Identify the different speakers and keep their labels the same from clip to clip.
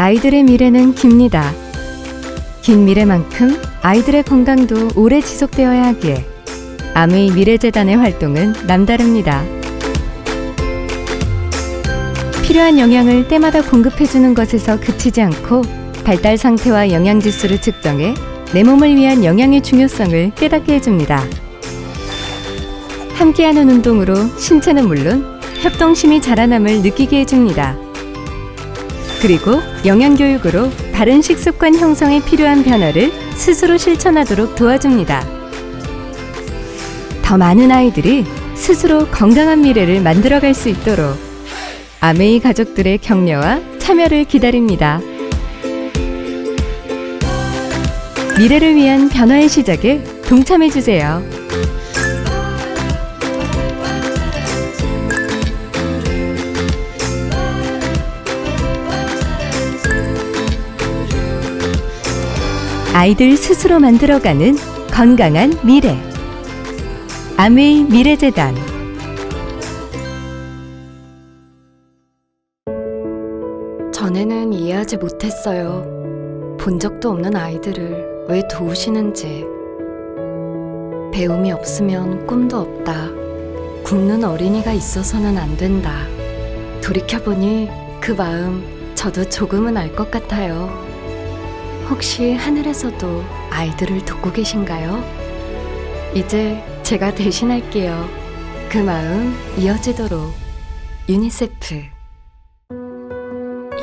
Speaker 1: 아이들의 미래는 깁니다. 긴 미래만큼 아이들의 건강도 오래 지속되어야 하기에 아메이 미래재단의 활동은 남다릅니다. 필요한 영양을 때마다 공급해주는 것에서 그치지 않고 발달 상태와 영양지수를 측정해 내 몸을 위한 영양의 중요성을 깨닫게 해줍니다. 함께하는 운동으로 신체는 물론 협동심이 자라남을 느끼게 해줍니다. 그리고 영양교육으로 바른 식습관 형성에 필요한 변화를 스스로 실천하도록 도와줍니다. 더 많은 아이들이 스스로 건강한 미래를 만들어갈 수 있도록 아메이 가족들의 격려와 참여를 기다립니다. 미래를 위한 변화의 시작에 동참해주세요. 아이들 스스로 만들어가는 건강한 미래. 아메이 미래재단.
Speaker 2: 전에는 이해하지 못했어요. 본 적도 없는 아이들을 왜 도우시는지. 배움이 없으면 꿈도 없다. 굶는 어린이가 있어서는 안 된다. 돌이켜보니 그 마음 저도 조금은 알 것 같아요. 혹시 하늘에서도 아이들을 돕고 계신가요? 이제 제가 대신할게요. 그 마음 이어지도록. 유니세프.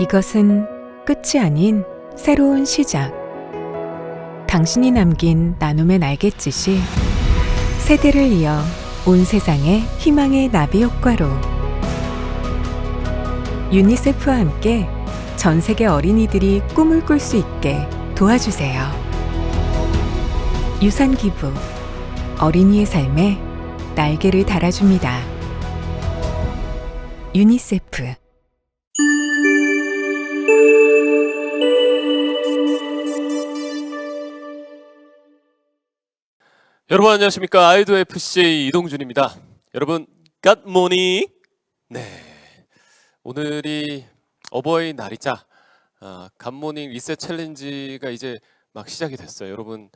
Speaker 3: 이것은 끝이 아닌 새로운 시작. 당신이 남긴 나눔의 날갯짓이 세대를 이어 온 세상에 희망의 나비 효과로. 유니세프와 함께 전 세계 어린이들이 꿈을 꿀 수 있게 도와주세요. 유산 기부, 어린이의 삶에 날개를 달아줍니다. 유니세프.
Speaker 4: 여러분 안녕하십니까. 아이도 FC 이동준입니다. 여러분 갓모닝. 네, 오늘이 어버이날이자 갓모닝 리셋 챌린지가 이제 막 시작이 됐어요. 여러분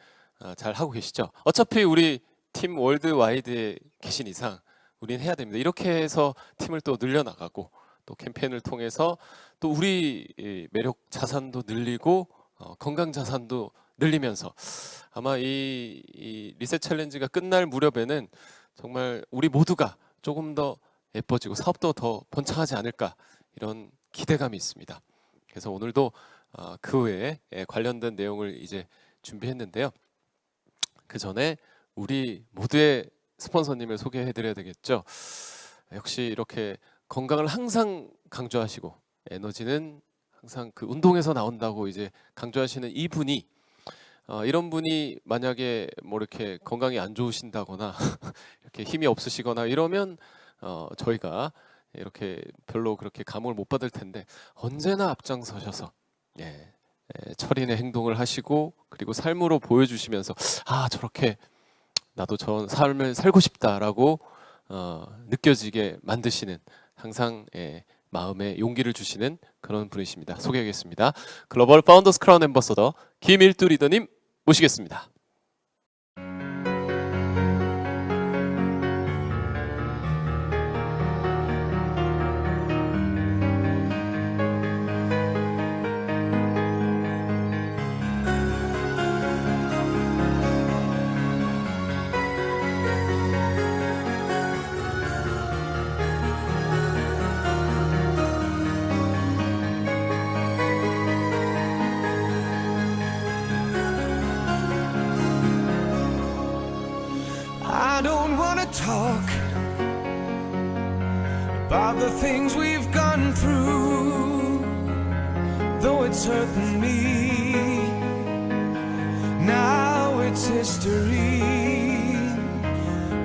Speaker 4: 잘 하고 계시죠? 어차피 우리 팀 월드와이드에 계신 이상 우린 해야 됩니다. 이렇게 해서 팀을 또 늘려나가고 또 캠페인을 통해서 또 우리 매력 자산도 늘리고 건강 자산도 늘리면서 아마 이 리셋 챌린지가 끝날 무렵에는 정말 우리 모두가 조금 더 예뻐지고 사업도 더 번창하지 않을까, 이런 기대감이 있습니다. 그래서 오늘도 그 외에 관련된 내용을 이제 준비했는데요. 그 전에 우리 모두의 스폰서님을 소개해드려야 되겠죠. 역시 이렇게 건강을 항상 강조하시고 에너지는 항상 그 운동에서 나온다고 이제 강조하시는 이분이 이런 분이 만약에 뭐 이렇게 건강이 안 좋으신다거나 이렇게 힘이 없으시거나 이러면 저희가 이렇게 별로 그렇게 감흥을 못 받을 텐데 언제나 앞장서셔서 철인의 행동을 하시고 그리고 삶으로 보여주시면서 저렇게 나도 저런 삶을 살고 싶다라고 느껴지게 만드시는, 항상 마음에 용기를 주시는 그런 분이십니다. 소개하겠습니다. 글로벌 파운더스 크라운 앰버서더 김일두 리더님 모시겠습니다.
Speaker 5: I don't wanna talk about the things we've gone through, though it's hurting me. Now it's history.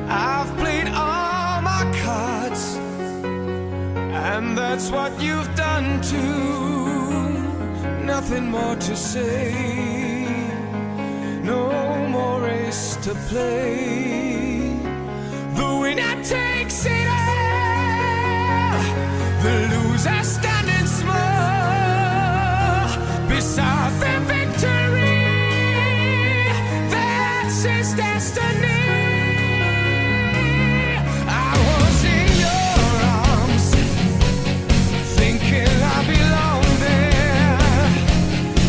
Speaker 5: I've played all my cards, and that's what you've done too. Nothing more to say, no more race to play. The winner takes it all, the loser standing small. lose its destiny. I was in your arms, thinking I belonged there.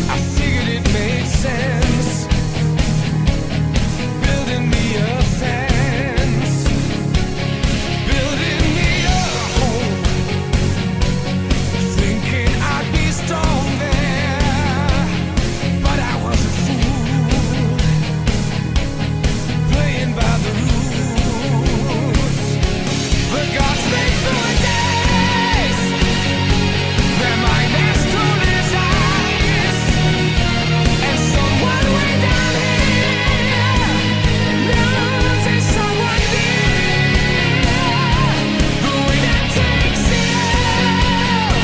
Speaker 5: I figured it made sense, building me a fence, building me a home, thinking I'd be strong there. But I was a fool, playing by the rules. But God's faithful days, their mind as cool as ice. And someone way down here loses someone dear. The way that takes it all,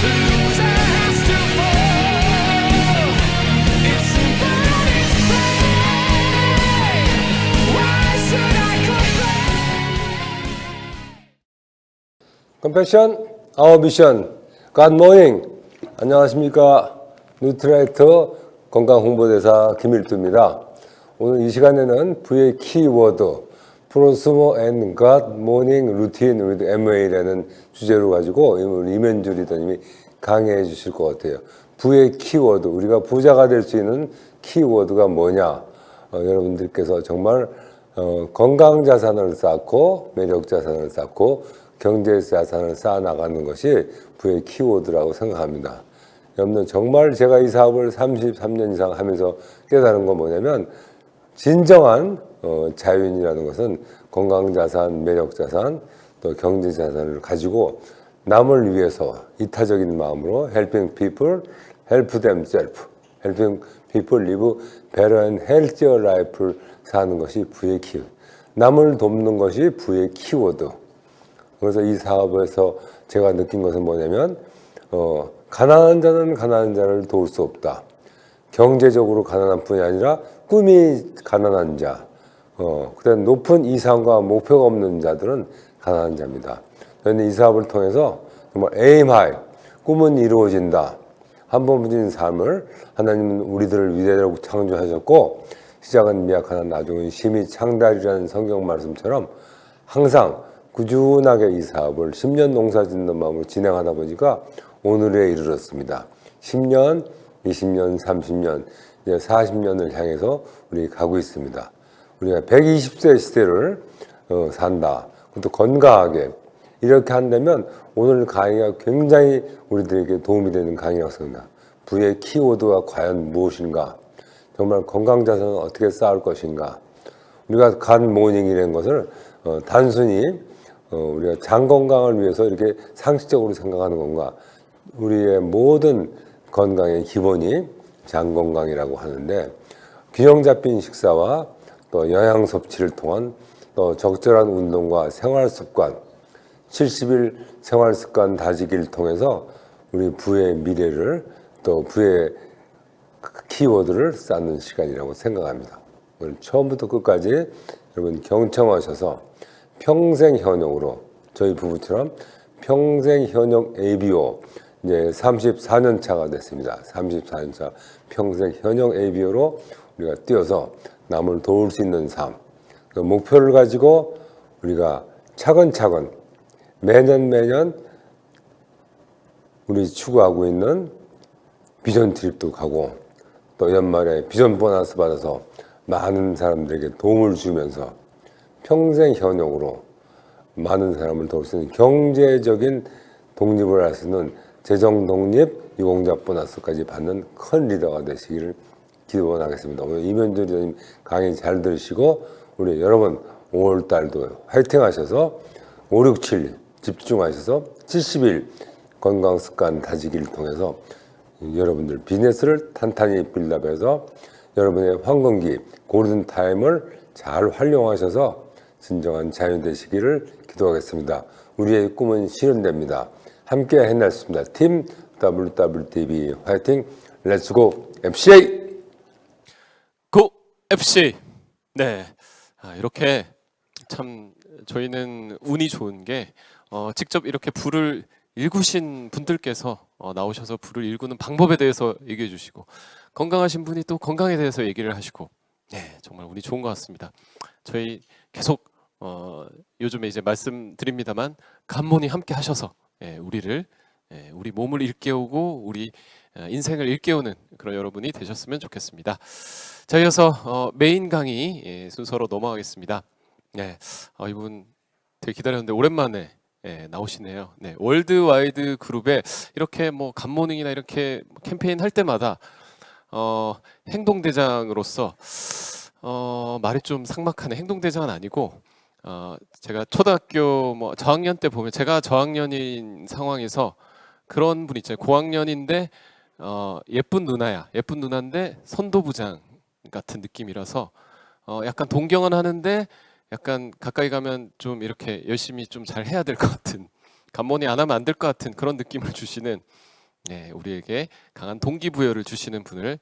Speaker 5: the loser has to fall. It's simple and it's plain. Why should I complain?
Speaker 6: 컴패션 아워 미션 굿모닝. 안녕하십니까. 뉴트라이터 건강홍보대사 김일두입니다. 오늘 이 시간에는 V의 키워드 프로스모 앤 굿모닝 루틴 with MA라는 주제로 가지고 오늘 이면주 리더님이 강의해 주실 것 같아요. V의 키워드, 우리가 부자가 될 수 있는 키워드가 뭐냐. 여러분들께서 정말 건강 자산을 쌓고 매력 자산을 쌓고 경제 자산을 쌓아나가는 것이 V의 키워드라고 생각합니다. 여러분들 정말 제가 이 사업을 33년 이상 하면서 깨달은 건 뭐냐면 진정한 자유인이라는 것은 건강 자산, 매력 자산, 또 경제 자산을 가지고 남을 위해서 이타적인 마음으로 helping people, help themselves, helping people live better and healthier life를 사는 것이 V의 키워드. 남을 돕는 것이 V의 키워드. 그래서 이 사업에서 제가 느낀 것은 뭐냐면 가난한 자는 가난한 자를 도울 수 없다. 경제적으로 가난한 뿐이 아니라 꿈이 가난한 자, 그다음 높은 이상과 목표가 없는 자들은 가난한 자입니다. 저는 이 사업을 통해서 정말 aim high, 꿈은 이루어진다. 한 번 부진 삶을 하나님은 우리들을 위대하고 창조하셨고 시작은 미약하나 나중은 심히 창달이라는 성경 말씀처럼 항상 꾸준하게 이 사업을 10년 농사 짓는 마음으로 진행하다 보니까 오늘에 이르렀습니다. 10년, 20년, 30년, 이제 40년을 향해서 우리 가고 있습니다. 우리가 120세 시대를 산다. 그것도 건강하게. 이렇게 한다면 오늘 강의가 굉장히 우리들에게 도움이 되는 강의라고 생각합니다. V의 키워드가 과연 무엇인가? 정말 건강 자산은 어떻게 쌓을 것인가? 우리가 굿모닝이라는 것을 단순히 우리가 장 건강을 위해서 이렇게 상식적으로 생각하는 건가? 우리의 모든 건강의 기본이 장 건강이라고 하는데 균형 잡힌 식사와 또 영양 섭취를 통한 또 적절한 운동과 생활 습관, 70일 생활 습관 다지기를 통해서 우리 V의 미래를 또 V의 키워드를 쌓는 시간이라고 생각합니다. 오늘 처음부터 끝까지 여러분 경청하셔서 평생 현역으로 저희 부부처럼 평생 현역 ABO 이제 34년 차가 됐습니다. 34년 차 평생 현역 ABO로 우리가 뛰어서 남을 도울 수 있는 삶. 그 목표를 가지고 우리가 차근차근 매년 우리 추구하고 있는 비전 트립도 가고 또 연말에 비전 보너스 받아서 많은 사람들에게 도움을 주면서 평생 현역으로 많은 사람을 도울 수 있는 경제적인 독립을 할 수 있는 재정 독립, 유공자 보너스까지 받는 큰 리더가 되시기를 기원하겠습니다. 오늘 이면주 리더님 강의 잘 들으시고 우리 여러분 5월 달도 화이팅 하셔서 5, 6, 7 집중하셔서 70일 건강 습관 다지기를 통해서 여러분들 비즈니스를 탄탄히 빌드업해서 여러분의 황금기 골든 타임을 잘 활용하셔서 진정한 자유 되시기를 기도하겠습니다. 우리의 꿈은 실현됩니다. 함께 해냈습니다. 팀 WWTV 화이팅! 렛츠고 FCA!
Speaker 4: 고 FC. 네, 이렇게 참 저희는 운이 좋은 게 직접 이렇게 불을 일구신 분들께서 나오셔서 불을 일구는 방법에 대해서 얘기해 주시고 건강하신 분이 또 건강에 대해서 얘기를 하시고 네, 정말 운이 좋은 것 같습니다. 저희 계속 요즘에 이제 말씀드립니다만 간모니 함께 하셔서 우리를 우리 몸을 일깨우고 우리 인생을 일깨우는 그런 여러분이 되셨으면 좋겠습니다. 자, 이어서 메인 강의 순서로 넘어가겠습니다. 네, 이분 되게 기다렸는데 오랜만에 나오시네요. 네, 월드와이드 그룹에 이렇게 뭐 간모닝이나 이렇게 캠페인 할 때마다 행동대장으로서 말이 좀 삭막하네. 행동대장은 아니고 제가 초등학교 뭐 저학년 때 보면 제가 저학년인 상황에서 그런 분 있잖아요. 고학년인데 예쁜 누나야. 예쁜 누나인데 선도부장 같은 느낌이라서 약간 동경은 하는데 약간 가까이 가면 좀 이렇게 열심히 좀 잘 해야 될 것 같은, 간모니 안 하면 안 될 것 같은 그런 느낌을 주시는 우리에게 강한 동기부여를 주시는 분을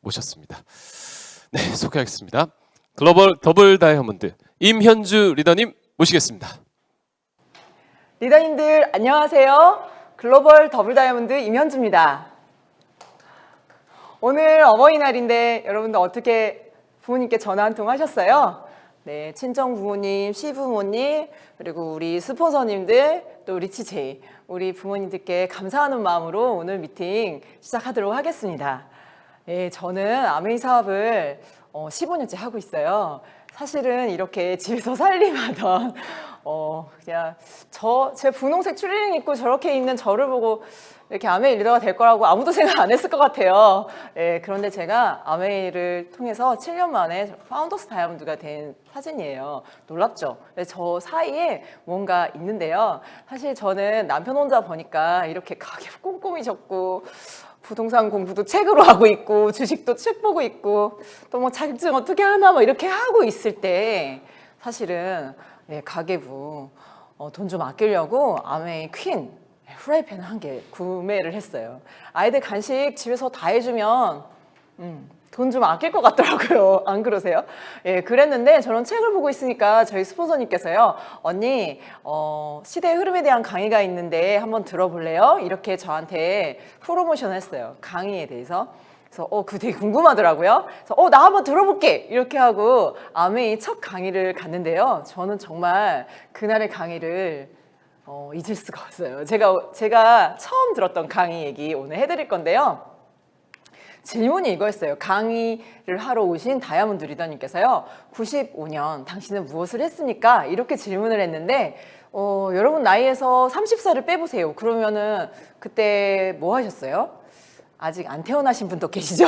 Speaker 4: 모셨습니다. 네, 소개하겠습니다. 글로벌 더블 다이아몬드 임현주 리더님 모시겠습니다.
Speaker 7: 리더님들 안녕하세요. 글로벌 더블 다이아몬드 임현주입니다. 오늘 어버이날인데 여러분들 어떻게 부모님께 전화 한 통 하셨어요? 네, 친정 부모님, 시부모님, 그리고 우리 스폰서님들, 또 리치제이, 우리 부모님들께 감사하는 마음으로 오늘 미팅 시작하도록 하겠습니다. 네, 저는 아메이 사업을 15년째 하고 있어요. 사실은 이렇게 집에서 살림하던 그냥 제 분홍색 추리닝 입고 저렇게 있는 저를 보고 이렇게 아메이 리더가 될 거라고 아무도 생각 안 했을 것 같아요. 네, 그런데 제가 아메이를 통해서 7년 만에 파운더스 다이아몬드가 된 사진이에요. 놀랍죠? 저 사이에 뭔가 있는데요. 사실 저는 남편 혼자 보니까 이렇게 가게 꼼꼼히 적고 부동산 공부도 책으로 하고 있고 주식도 책 보고 있고 또 뭐 자격증 어떻게 하나 뭐 이렇게 하고 있을 때 사실은 가계부 돈 좀 아끼려고 아메이 퀸 프라이팬 한 개 구매를 했어요. 아이들 간식 집에서 다 해주면 돈 좀 아낄 것 같더라고요. 안 그러세요? 예, 그랬는데 저는 책을 보고 있으니까 저희 스폰서님께서요. 언니, 시대의 흐름에 대한 강의가 있는데 한번 들어볼래요? 이렇게 저한테 프로모션을 했어요. 강의에 대해서. 그래서 그거 되게 궁금하더라고요. 그래서 나 한번 들어볼게! 이렇게 하고 아메이 첫 강의를 갔는데요. 저는 정말 그날의 강의를 잊을 수가 없어요. 제가 처음 들었던 강의 얘기 오늘 해드릴 건데요. 질문이 이거였어요. 강의를 하러 오신 다이아몬드 리더님께서요. 95년 당신은 무엇을 했습니까? 이렇게 질문을 했는데 여러분 나이에서 30살을 빼보세요. 그러면은 그때 뭐 하셨어요? 아직 안 태어나신 분도 계시죠?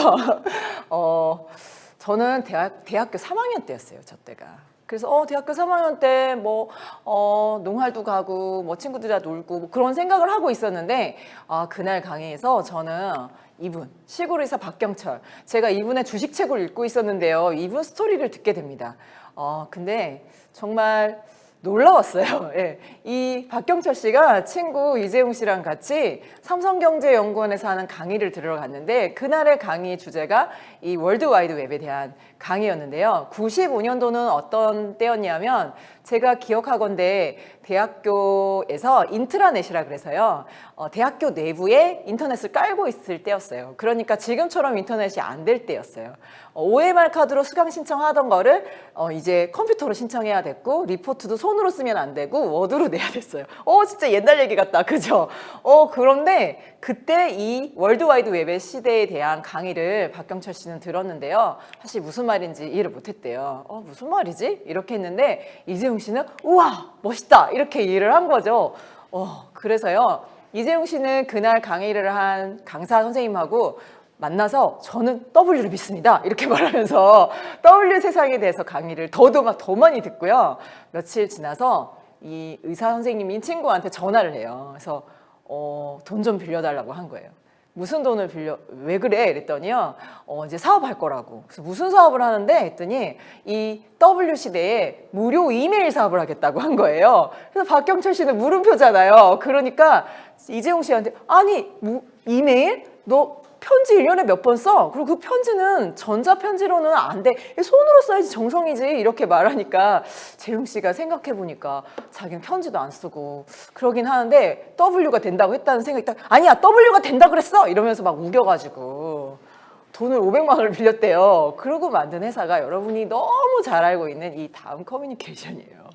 Speaker 7: 저는 대학교 3학년 때였어요. 저 때가. 그래서 대학교 3학년 때 뭐 농활도 가고 뭐 친구들이랑 놀고 뭐 그런 생각을 하고 있었는데 그날 강의에서 저는 이분 시골의사 박경철, 제가 이분의 주식책을 읽고 있었는데요. 이분 스토리를 듣게 됩니다. 근데 정말 놀라웠어요. 예. 이 박경철 씨가 친구 이재용 씨랑 같이 삼성경제연구원에서 하는 강의를 들으러 갔는데 그날의 강의 주제가 이 월드와이드 웹에 대한 강의였는데요. 95년도는 어떤 때였냐면 제가 기억하건대 대학교에서 인트라넷이라 그래서요. 대학교 내부에 인터넷을 깔고 있을 때였어요. 그러니까 지금처럼 인터넷이 안 될 때였어요. OMR 카드로 수강 신청하던 거를 이제 컴퓨터로 신청해야 됐고 리포트도 손으로 쓰면 안 되고 워드로 내야 됐어요. 진짜 옛날 얘기 같다. 그죠? 그런데 그때 이 월드와이드 웹의 시대에 대한 강의를 박경철 씨는 들었는데요. 사실 무슨 말인지 이해를 못했대요. 무슨 말이지? 이렇게 했는데 이재용 씨는 우와 멋있다 이렇게 이해를 한 거죠. 그래서요 이재용 씨는 그날 강의를 한 강사 선생님하고 만나서 저는 W를 믿습니다 이렇게 말하면서 W 세상에 대해서 강의를 더 많이 듣고요. 며칠 지나서 이 의사 선생님인 친구한테 전화를 해요. 그래서 돈 좀 빌려달라고 한 거예요. 무슨 돈을 왜 그래? 이랬더니요. 이제 사업할 거라고. 그래서 무슨 사업을 하는데? 했더니 이 W 시대에 무료 이메일 사업을 하겠다고 한 거예요. 그래서 박경철 씨는 물음표잖아요. 그러니까 이재용 씨한테 아니 이메일? 너 편지 1년에 몇 번 써? 그리고 그 편지는 전자편지로는 안 돼. 손으로 써야지 정성이지. 이렇게 말하니까 재용 씨가 생각해보니까 자기는 편지도 안 쓰고 그러긴 하는데 W가 된다고 했다는 생각이 딱 아니야 W가 된다 그랬어? 이러면서 막 우겨가지고 돈을 500만 원을 빌렸대요. 그러고 만든 회사가 여러분이 너무 잘 알고 있는 이 다음 커뮤니케이션이에요.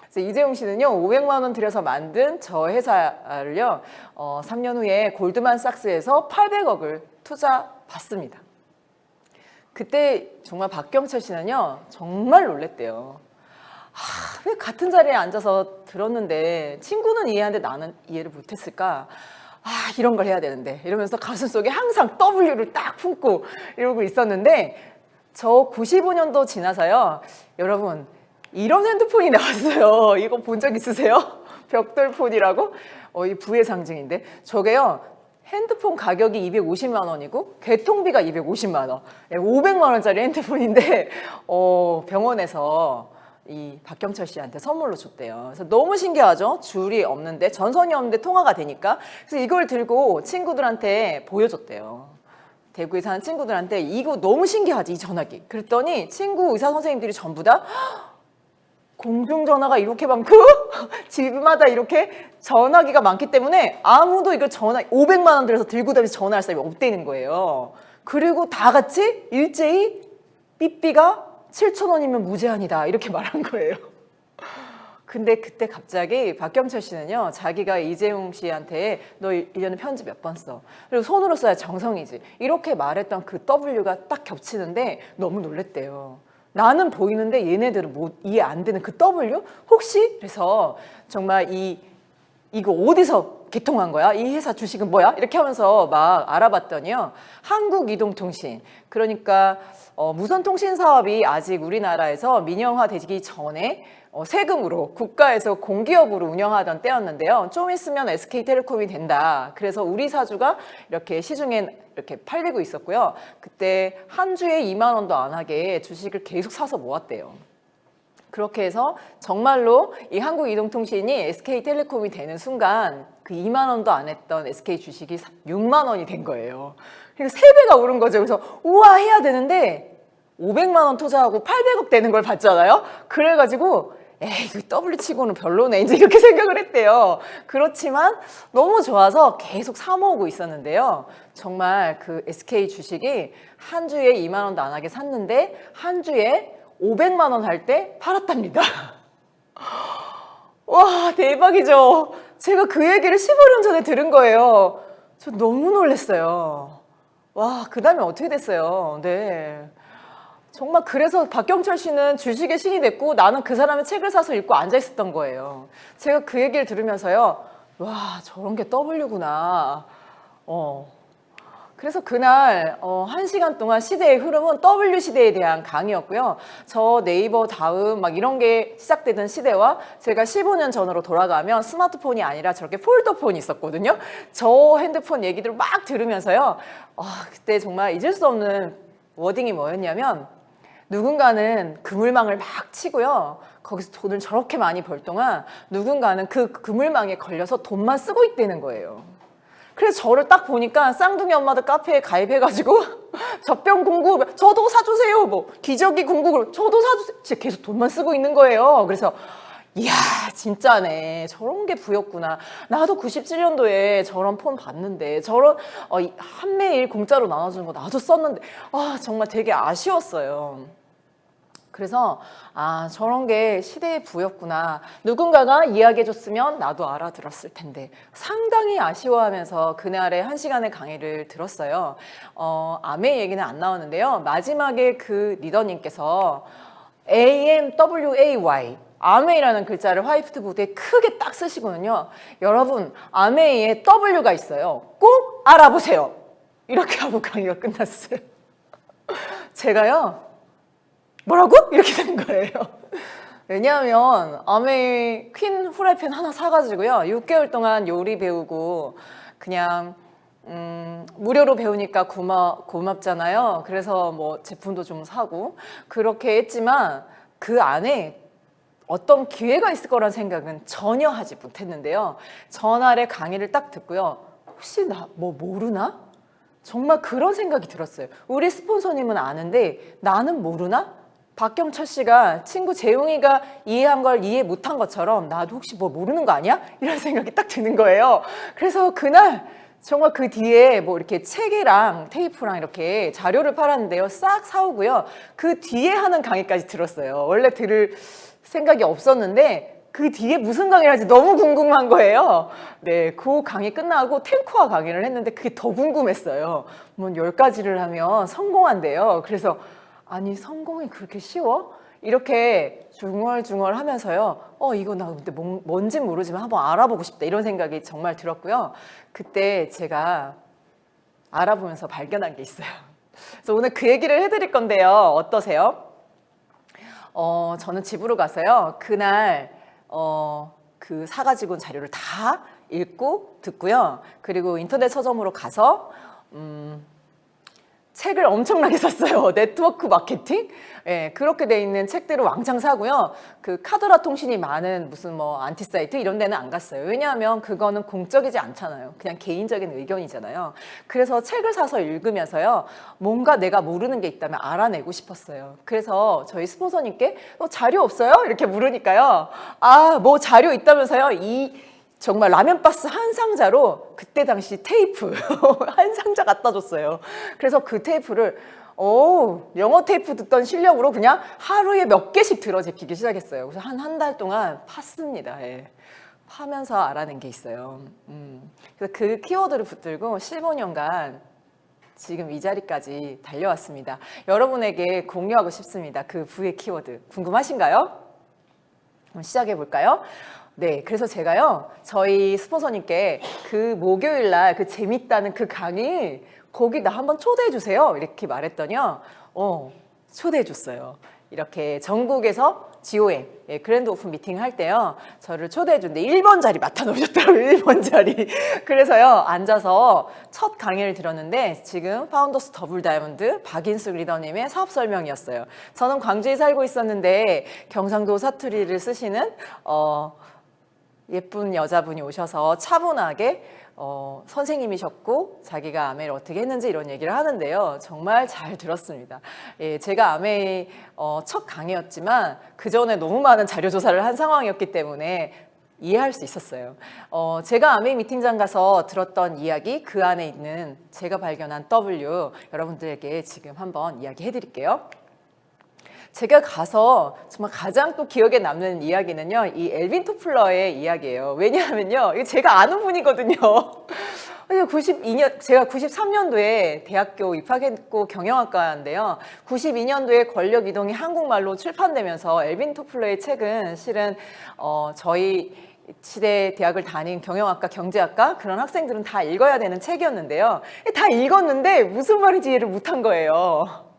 Speaker 7: 그래서 이재용 씨는요, 500만 원 들여서 만든 저 회사를요, 3년 후에 골드만삭스에서 800억을 투자받습니다. 그때 정말 박경철 씨는요, 정말 놀랬대요. 왜 같은 자리에 앉아서 들었는데 친구는 이해하는데 나는 이해를 못했을까? 이런 걸 해야 되는데 이러면서 가슴속에 항상 W를 딱 품고 이러고 있었는데 저 95년도 지나서요. 여러분 이런 핸드폰이 나왔어요. 이거 본 적 있으세요? 벽돌폰이라고? 이 부의 상징인데 저게요. 핸드폰 가격이 250만 원이고 개통비가 250만 원. 500만 원짜리 핸드폰인데 병원에서 이 박경철 씨한테 선물로 줬대요. 그래서 너무 신기하죠? 줄이 없는데 전선이 없는데 통화가 되니까. 그래서 이걸 들고 친구들한테 보여줬대요. 대구에 사는 친구들한테 이거 너무 신기하지 이 전화기. 그랬더니 친구 의사 선생님들이 전부 다 공중전화가 이렇게 많고 집마다 이렇게 전화기가 많기 때문에 아무도 이걸 500만 원 들여서 들고 다니면서 전화할 사람이 없다는 거예요. 그리고 다 같이 일제히 삐삐가 7,000원이면 무제한이다 이렇게 말한 거예요. 근데 그때 갑자기 박경철 씨는요, 자기가 이재용 씨한테 너 1년에 편지 몇 번 써? 그리고 손으로 써야 정성이지. 이렇게 말했던 그 W가 딱 겹치는데 너무 놀랬대요. 나는 보이는데 얘네들은 뭐 이해 안 되는 그 W? 혹시? 그래서 정말 이거 어디서 개통한 거야? 이 회사 주식은 뭐야? 이렇게 하면서 막 알아봤더니요. 한국이동통신. 그러니까 무선통신 사업이 아직 우리나라에서 민영화되기 전에 세금으로 국가에서 공기업으로 운영하던 때였는데요. 좀 있으면 SK텔레콤이 된다. 그래서 우리 사주가 이렇게 시중에 이렇게 팔리고 있었고요. 그때 한 주에 2만 원도 안 하게 주식을 계속 사서 모았대요. 그렇게 해서 정말로 이 한국이동통신이 SK텔레콤이 되는 순간 그 2만 원도 안 했던 SK 주식이 6만 원이 된 거예요. 그래서 3배가 오른 거죠. 그래서 우와 해야 되는데 500만 원 투자하고 800억 되는 걸 봤잖아요. 그래가지고 에이 그 W 치고는 별로네 이제 이렇게 생각을 했대요. 그렇지만 너무 좋아서 계속 사 모으고 있었는데요. 정말 그 SK 주식이 한 주에 2만 원도 안 하게 샀는데 한 주에 500만 원 할 때 팔았답니다. 와 대박이죠. 제가 그 얘기를 15년 전에 들은 거예요. 저 너무 놀랐어요. 와 그 다음에 어떻게 됐어요. 네. 정말 그래서 박경철 씨는 주식의 신이 됐고 나는 그 사람의 책을 사서 읽고 앉아 있었던 거예요. 제가 그 얘기를 들으면서요. 와 저런 게 W구나. 그래서 그날 1시간 동안 시대의 흐름은 W 시대에 대한 강의였고요. 저 네이버 다음 막 이런 게 시작되던 시대와 제가 15년 전으로 돌아가면 스마트폰이 아니라 저렇게 폴더폰이 있었거든요. 저 핸드폰 얘기들을 막 들으면서요. 그때 정말 잊을 수 없는 워딩이 뭐였냐면 누군가는 그물망을 막 치고요. 거기서 돈을 저렇게 많이 벌 동안 누군가는 그 그물망에 걸려서 돈만 쓰고 있다는 거예요. 그래서 저를 딱 보니까 쌍둥이 엄마들 카페에 가입해가지고 젖병 공구 저도 사주세요. 뭐 기저귀 공구 저도 사주세요. 진짜 계속 돈만 쓰고 있는 거예요. 그래서 이야 진짜네 저런 게 부였구나. 나도 97년도에 저런 폰 봤는데 저런 한 매일 공짜로 나눠주는 거 나도 썼는데 정말 되게 아쉬웠어요. 그래서 저런 게 시대의 부였구나. 누군가가 이야기해줬으면 나도 알아들었을 텐데 상당히 아쉬워하면서 그날의 1시간의 강의를 들었어요. 아메이 얘기는 안 나오는데요. 마지막에 그 리더님께서 AMWAY 아메이라는 글자를 화이트보드에 크게 딱 쓰시거든요. 여러분 아메이에 W가 있어요. 꼭 알아보세요. 이렇게 하고 강의가 끝났어요. 제가요. 뭐라고? 이렇게 된 거예요. 왜냐하면 아메이 퀸 후라이팬 하나 사가지고요. 6개월 동안 요리 배우고 그냥 무료로 배우니까 고맙잖아요. 그래서 뭐 제품도 좀 사고 그렇게 했지만 그 안에 어떤 기회가 있을 거란 생각은 전혀 하지 못했는데요. 전날에 강의를 딱 듣고요. 혹시 나 뭐 모르나? 정말 그런 생각이 들었어요. 우리 스폰서님은 아는데 나는 모르나? 박경철 씨가 친구 재웅이가 이해한 걸 이해 못한 것처럼 나도 혹시 뭐 모르는 거 아니야? 이런 생각이 딱 드는 거예요. 그래서 그날 정말 그 뒤에 뭐 이렇게 책이랑 테이프랑 이렇게 자료를 팔았는데요. 싹 사오고요. 그 뒤에 하는 강의까지 들었어요. 원래 들을 생각이 없었는데 그 뒤에 무슨 강의를 할지 너무 궁금한 거예요. 네, 그 강의 끝나고 탱크화 강의를 했는데 그게 더 궁금했어요. 뭐 10가지를 하면 성공한대요. 그래서 아니 성공이 그렇게 쉬워? 이렇게 중얼중얼 하면서요. 이거 나 근데 뭔지 모르지만 한번 알아보고 싶다. 이런 생각이 정말 들었고요. 그때 제가 알아보면서 발견한 게 있어요. 그래서 오늘 그 얘기를 해드릴 건데요. 어떠세요? 저는 집으로 가서요. 그날 그 사가지고 온 자료를 다 읽고 듣고요. 그리고 인터넷 서점으로 가서 책을 엄청나게 샀어요. 네트워크 마케팅? 예, 그렇게 돼 있는 책들을 왕창 사고요. 그 카더라 통신이 많은 무슨 뭐 안티사이트 이런 데는 안 갔어요. 왜냐하면 그거는 공적이지 않잖아요. 그냥 개인적인 의견이잖아요. 그래서 책을 사서 읽으면서요. 뭔가 내가 모르는 게 있다면 알아내고 싶었어요. 그래서 저희 스폰서님께 자료 없어요? 이렇게 물으니까요. 뭐 자료 있다면서요? 정말 라면 박스 한 상자로 그때 당시 테이프 한 상자 갖다 줬어요. 그래서 그 테이프를 영어 테이프 듣던 실력으로 그냥 하루에 몇 개씩 들어 제끼기 시작했어요. 그래서 한 달 동안 팠습니다. 예. 파면서 알아낸 게 있어요. 그래서 그 키워드를 붙들고 15년간 지금 이 자리까지 달려왔습니다. 여러분에게 공유하고 싶습니다. 그 부의 키워드 궁금하신가요? 한번 시작해 볼까요? 네, 그래서 제가요, 저희 스폰서님께 그 목요일 날 그 재밌다는 그 강의 거기 나 한번 초대해 주세요. 이렇게 말했더니요, 초대해 줬어요. 이렇게 전국에서 GOM, 그랜드 오픈 미팅 할 때요, 저를 초대해 줬는데 1번 자리 맡아놓으셨더라고요. 1번 자리. 그래서요, 앉아서 첫 강의를 들었는데 지금 파운더스 더블 다이아몬드 박인숙 리더님의 사업 설명이었어요. 저는 광주에 살고 있었는데 경상도 사투리를 쓰시는 예쁜 여자분이 오셔서 차분하게 선생님이셨고 자기가 아메이를 어떻게 했는지 이런 얘기를 하는데요. 정말 잘 들었습니다. 예, 제가 아메이 첫 강의였지만 그 전에 너무 많은 자료 조사를 한 상황이었기 때문에 이해할 수 있었어요. 제가 아메이 미팅장 가서 들었던 이야기, 그 안에 있는 제가 발견한 W 여러분들에게 지금 한번 이야기해 드릴게요. 제가 가서 정말 가장 또 기억에 남는 이야기는요, 이 엘빈 토플러의 이야기예요. 왜냐하면요, 이거 제가 아는 분이거든요. 제가 93년도에 대학교 입학했고 경영학과인데요. 92년도에 권력 이동이 한국말로 출판되면서 엘빈 토플러의 책은 실은 저희 시대 대학을 다닌 경영학과, 경제학과 그런 학생들은 다 읽어야 되는 책이었는데요. 다 읽었는데 무슨 말인지 이해를 못한 거예요.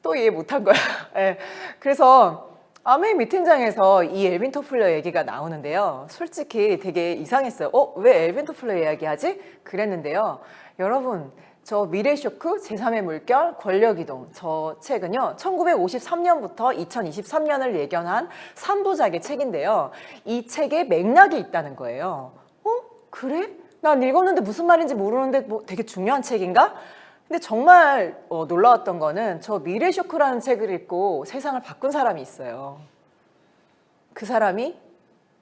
Speaker 7: 또 이해 못한 거야. 네. 그래서 아메이 미팅장에서 이 엘빈 토플러 얘기가 나오는데요. 솔직히 되게 이상했어요. 왜 엘빈 토플러 이야기하지? 그랬는데요. 여러분, 저 미래쇼크, 제3의 물결, 권력이동, 저 책은요, 1953년부터 2023년을 예견한 3부작의 책인데요. 이 책에 맥락이 있다는 거예요. 그래? 난 읽었는데 무슨 말인지 모르는데 뭐 되게 중요한 책인가? 근데 정말 놀라웠던 거는 저 미래쇼크라는 책을 읽고 세상을 바꾼 사람이 있어요. 그 사람이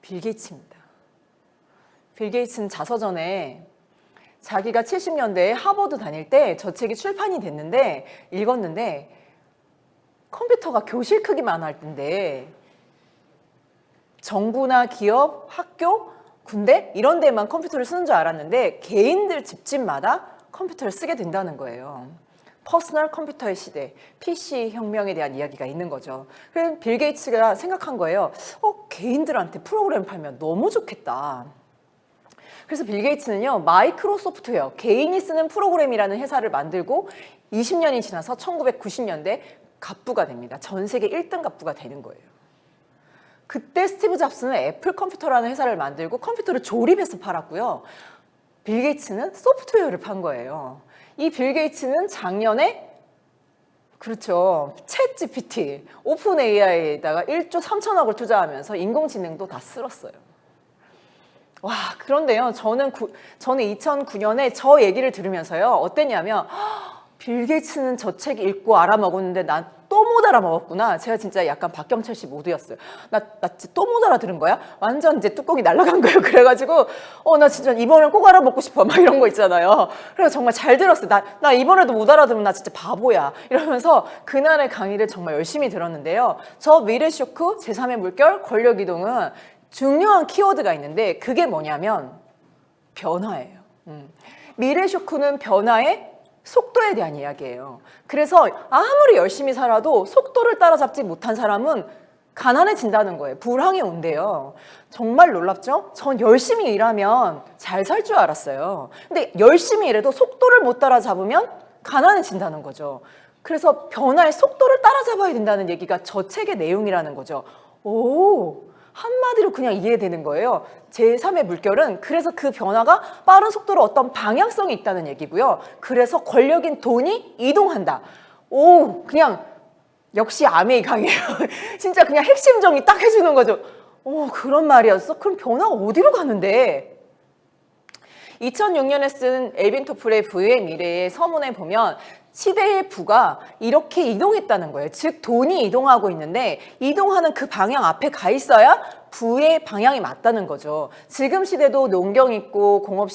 Speaker 7: 빌 게이츠입니다. 빌 게이츠는 자서전에 자기가 70년대에 하버드 다닐 때 저 책이 출판이 됐는데 읽었는데 컴퓨터가 교실 크기만 할 텐데 정부나 기업, 학교, 군대 이런 데만 컴퓨터를 쓰는 줄 알았는데 개인들 집집마다 컴퓨터를 쓰게 된다는 거예요. 퍼스널 컴퓨터의 시대, PC 혁명에 대한 이야기가 있는 거죠. 그래서 빌 게이츠가 생각한 거예요. 개인들한테 프로그램 팔면 너무 좋겠다. 그래서 빌 게이츠는요, 마이크로소프트웨어, 개인이 쓰는 프로그램이라는 회사를 만들고 20년이 지나서 1990년대 갑부가 됩니다. 전 세계 1등 갑부가 되는 거예요. 그때 스티브 잡스는 애플 컴퓨터라는 회사를 만들고 컴퓨터를 조립해서 팔았고요. 빌 게이츠는 소프트웨어를 판 거예요. 이 빌 게이츠는 작년에 그렇죠. 챗 GPT, 오픈 AI에다가 1조 3천억을 투자하면서 인공지능도 다 쓸었어요. 와, 그런데요. 저는 2009년에 저 얘기를 들으면서요. 어땠냐면 빌 게이츠는 저 책 읽고 알아먹었는데 난 또 못 알아먹었구나. 제가 진짜 약간 박경철 씨 모드였어요. 나 진짜 또 못 알아들은 거야? 완전 이제 뚜껑이 날아간 거예요. 그래가지고 나 진짜 이번엔 꼭 알아먹고 싶어. 막 이런 거 있잖아요. 그래서 정말 잘 들었어요. 나 이번에도 못 알아들으면 나 진짜 바보야. 이러면서 그날의 강의를 정말 열심히 들었는데요. 저 미래 쇼크, 제3의 물결, 권력 이동은 중요한 키워드가 있는데 그게 뭐냐면 변화예요. 미래 쇼크는 변화의 속도에 대한 이야기예요. 그래서 아무리 열심히 살아도 속도를 따라잡지 못한 사람은 가난해진다는 거예요. 불황이 온대요. 정말 놀랍죠? 전 열심히 일하면 잘 살 줄 알았어요. 근데 열심히 일해도 속도를 못 따라잡으면 가난해진다는 거죠. 그래서 변화의 속도를 따라잡아야 된다는 얘기가 저 책의 내용이라는 거죠. 오, 한마디로 그냥 이해되는 거예요. 제3의 물결은 그래서 그 변화가 빠른 속도로 어떤 방향성이 있다는 얘기고요. 그래서 권력인 돈이 이동한다. 오, 그냥 역시 아메이 강해요. 진짜 그냥 핵심 정리 딱 해주는 거죠. 오, 그런 말이었어? 그럼 변화가 어디로 가는데? 2006년에 쓴 엘빈 토플의 부의 미래의 서문에 보면 시대의 부가 이렇게 이동했다는 거예요. 즉 돈이 이동하고 있는데 이동하는 그 방향 앞에 가 있어야 부의 방향이 맞다는 거죠. 지금 시대도 농경 있고 공업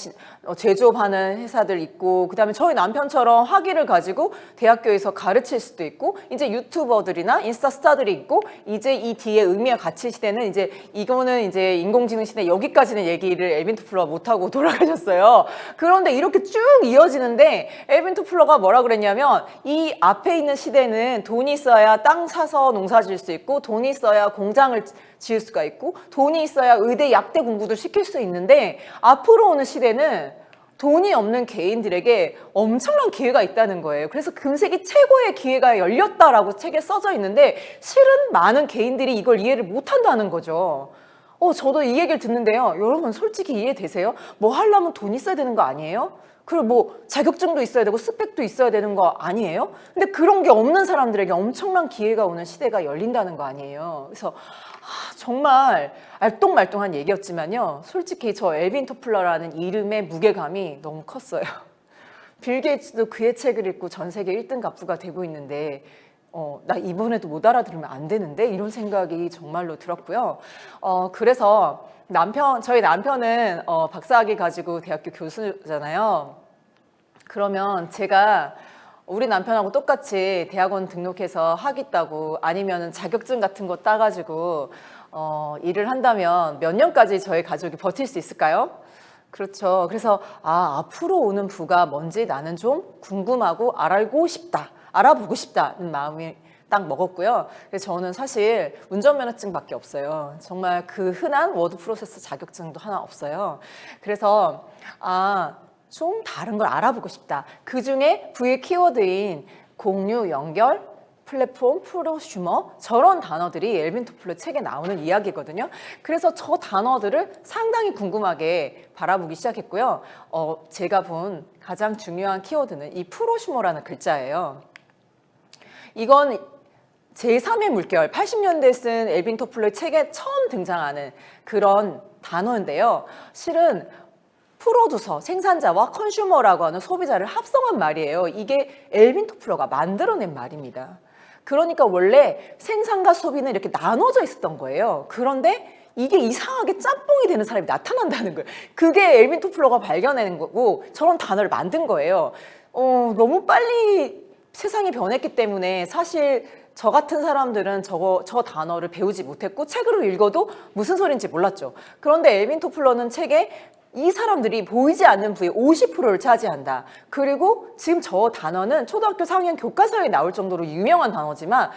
Speaker 7: 제조업하는 회사들 있고 그다음에 저희 남편처럼 학위를 가지고 대학교에서 가르칠 수도 있고 이제 유튜버들이나 인스타 스타들이 있고 이제 이 뒤에 의미와 가치 시대는 이제 이거는 이제 인공지능 시대 여기까지는 얘기를 엘빈 토플러가 못하고 돌아가셨어요. 그런데 이렇게 쭉 이어지는데 엘빈 토플러가 뭐라 그랬냐면 이 앞에 있는 시대는 돈이 있어야 땅 사서 농사 지을 수 있고 돈이 있어야 공장을 지을 수가 있고 돈이 있어야 의대 약대 공부도 시킬 수 있는데 앞으로 오는 시대는 돈이 없는 개인들에게 엄청난 기회가 있다는 거예요. 그래서 금세기 최고의 기회가 열렸다라고 책에 써져 있는데 실은 많은 개인들이 이걸 이해를 못한다는 거죠. 저도 이 얘기를 듣는데요. 여러분 솔직히 이해되세요? 뭐 하려면 돈 있어야 되는 거 아니에요? 그리고 뭐 자격증도 있어야 되고 스펙도 있어야 되는 거 아니에요? 근데 그런 게 없는 사람들에게 엄청난 기회가 오는 시대가 열린다는 거 아니에요? 그래서 정말 알똥말똥한 얘기였지만요. 솔직히 저 엘빈 토플러라는 이름의 무게감이 너무 컸어요. 빌 게이츠도 그의 책을 읽고 전 세계 1등 갑부가 되고 있는데 나 이번에도 못 알아들으면 안 되는데 이런 생각이 정말로 들었고요. 그래서 저희 남편은 박사학위 가지고 대학교 교수잖아요. 그러면 제가 우리 남편하고 똑같이 대학원 등록해서 학위 따고 아니면 자격증 같은 거 따가지고 일을 한다면 몇 년까지 저희 가족이 버틸 수 있을까요? 그렇죠. 그래서 앞으로 오는 부가 뭔지 나는 좀 궁금하고 알아보고 싶다는 마음이 딱 먹었고요. 그래서 저는 사실 운전면허증밖에 없어요. 정말 그 흔한 워드 프로세서 자격증도 하나 없어요. 그래서 좀 다른 걸 알아보고 싶다. 그중에 V의 키워드인 공유, 연결, 플랫폼, 프로슈머 저런 단어들이 엘빈 토플러 책에 나오는 이야기거든요. 그래서 저 단어들을 상당히 궁금하게 바라보기 시작했고요. 제가 본 가장 중요한 키워드는 이 프로슈머라는 글자예요. 이건 제3의 물결, 80년대에 쓴 엘빈 토플러의 책에 처음 등장하는 그런 단어인데요. 실은 프로듀서, 생산자와 컨슈머라고 하는 소비자를 합성한 말이에요. 이게 엘빈 토플러가 만들어낸 말입니다. 그러니까 원래 생산과 소비는 이렇게 나눠져 있었던 거예요. 그런데 이게 이상하게 짬뽕이 되는 사람이 나타난다는 거예요. 그게 엘빈 토플러가 발견해낸 거고 저런 단어를 만든 거예요. 너무 빨리 세상이 변했기 때문에 사실 저 같은 사람들은 저 단어를 배우지 못했고 책으로 읽어도 무슨 소리인지 몰랐죠. 그런데 엘빈 토플러는 책에 이 사람들이 보이지 않는 부의 50%를 차지한다. 그리고 지금 저 단어는 초등학교 4학년 교과서에 나올 정도로 유명한 단어지만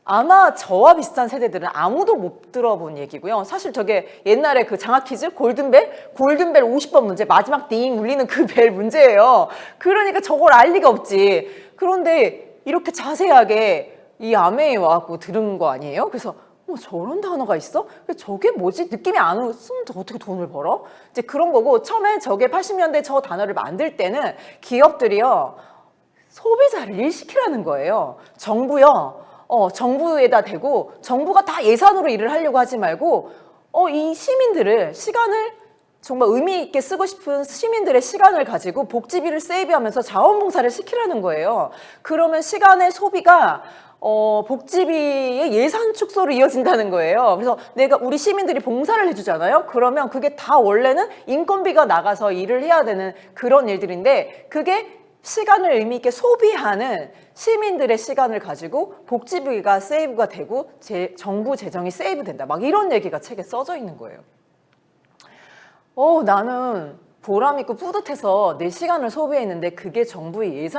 Speaker 7: 아마 저와 비슷한 세대들은 아무도 못 들어본 얘기고요. 사실 저게 옛날에 그 장학 퀴즈 골든벨 50번 문제 마지막 띵 울리는 그 벨 문제예요. 그러니까 저걸 알 리가 없지. 그런데 이렇게 자세하게 이 아메에 와갖고 들은 거 아니에요? 그래서 저런 단어가 있어? 저게 뭐지? 느낌이 안 오면 어떻게 돈을 벌어? 이제 그런 거고 처음에 저게 80년대 저 단어를 만들 때는 기업들이요 소비자를 일시키라는 거예요. 정부에다 대고 정부가 다 예산으로 일을 하려고 하지 말고 이 시민들을 시간을 정말 의미 있게 쓰고 싶은 시민들의 시간을 가지고 복지비를 세이브하면서 자원봉사를 시키라는 거예요. 그러면 시간의 소비가 복지비의 예산 축소로 이어진다는 거예요. 그래서 내가 우리 시민들이 봉사를 해주잖아요. 그러면 그게 다 원래는 인건비가 나가서 일을 해야 되는 그런 일들인데 그게 시간을 의미 있게 소비하는 시민들의 시간을 가지고 복지비가 세이브가 되고 정부 재정이 세이브 된다. 막 이런 얘기가 책에 써져 있는 거예요. 나는 보람 있고 뿌듯해서 내 시간을 소비했는데 그게 정부의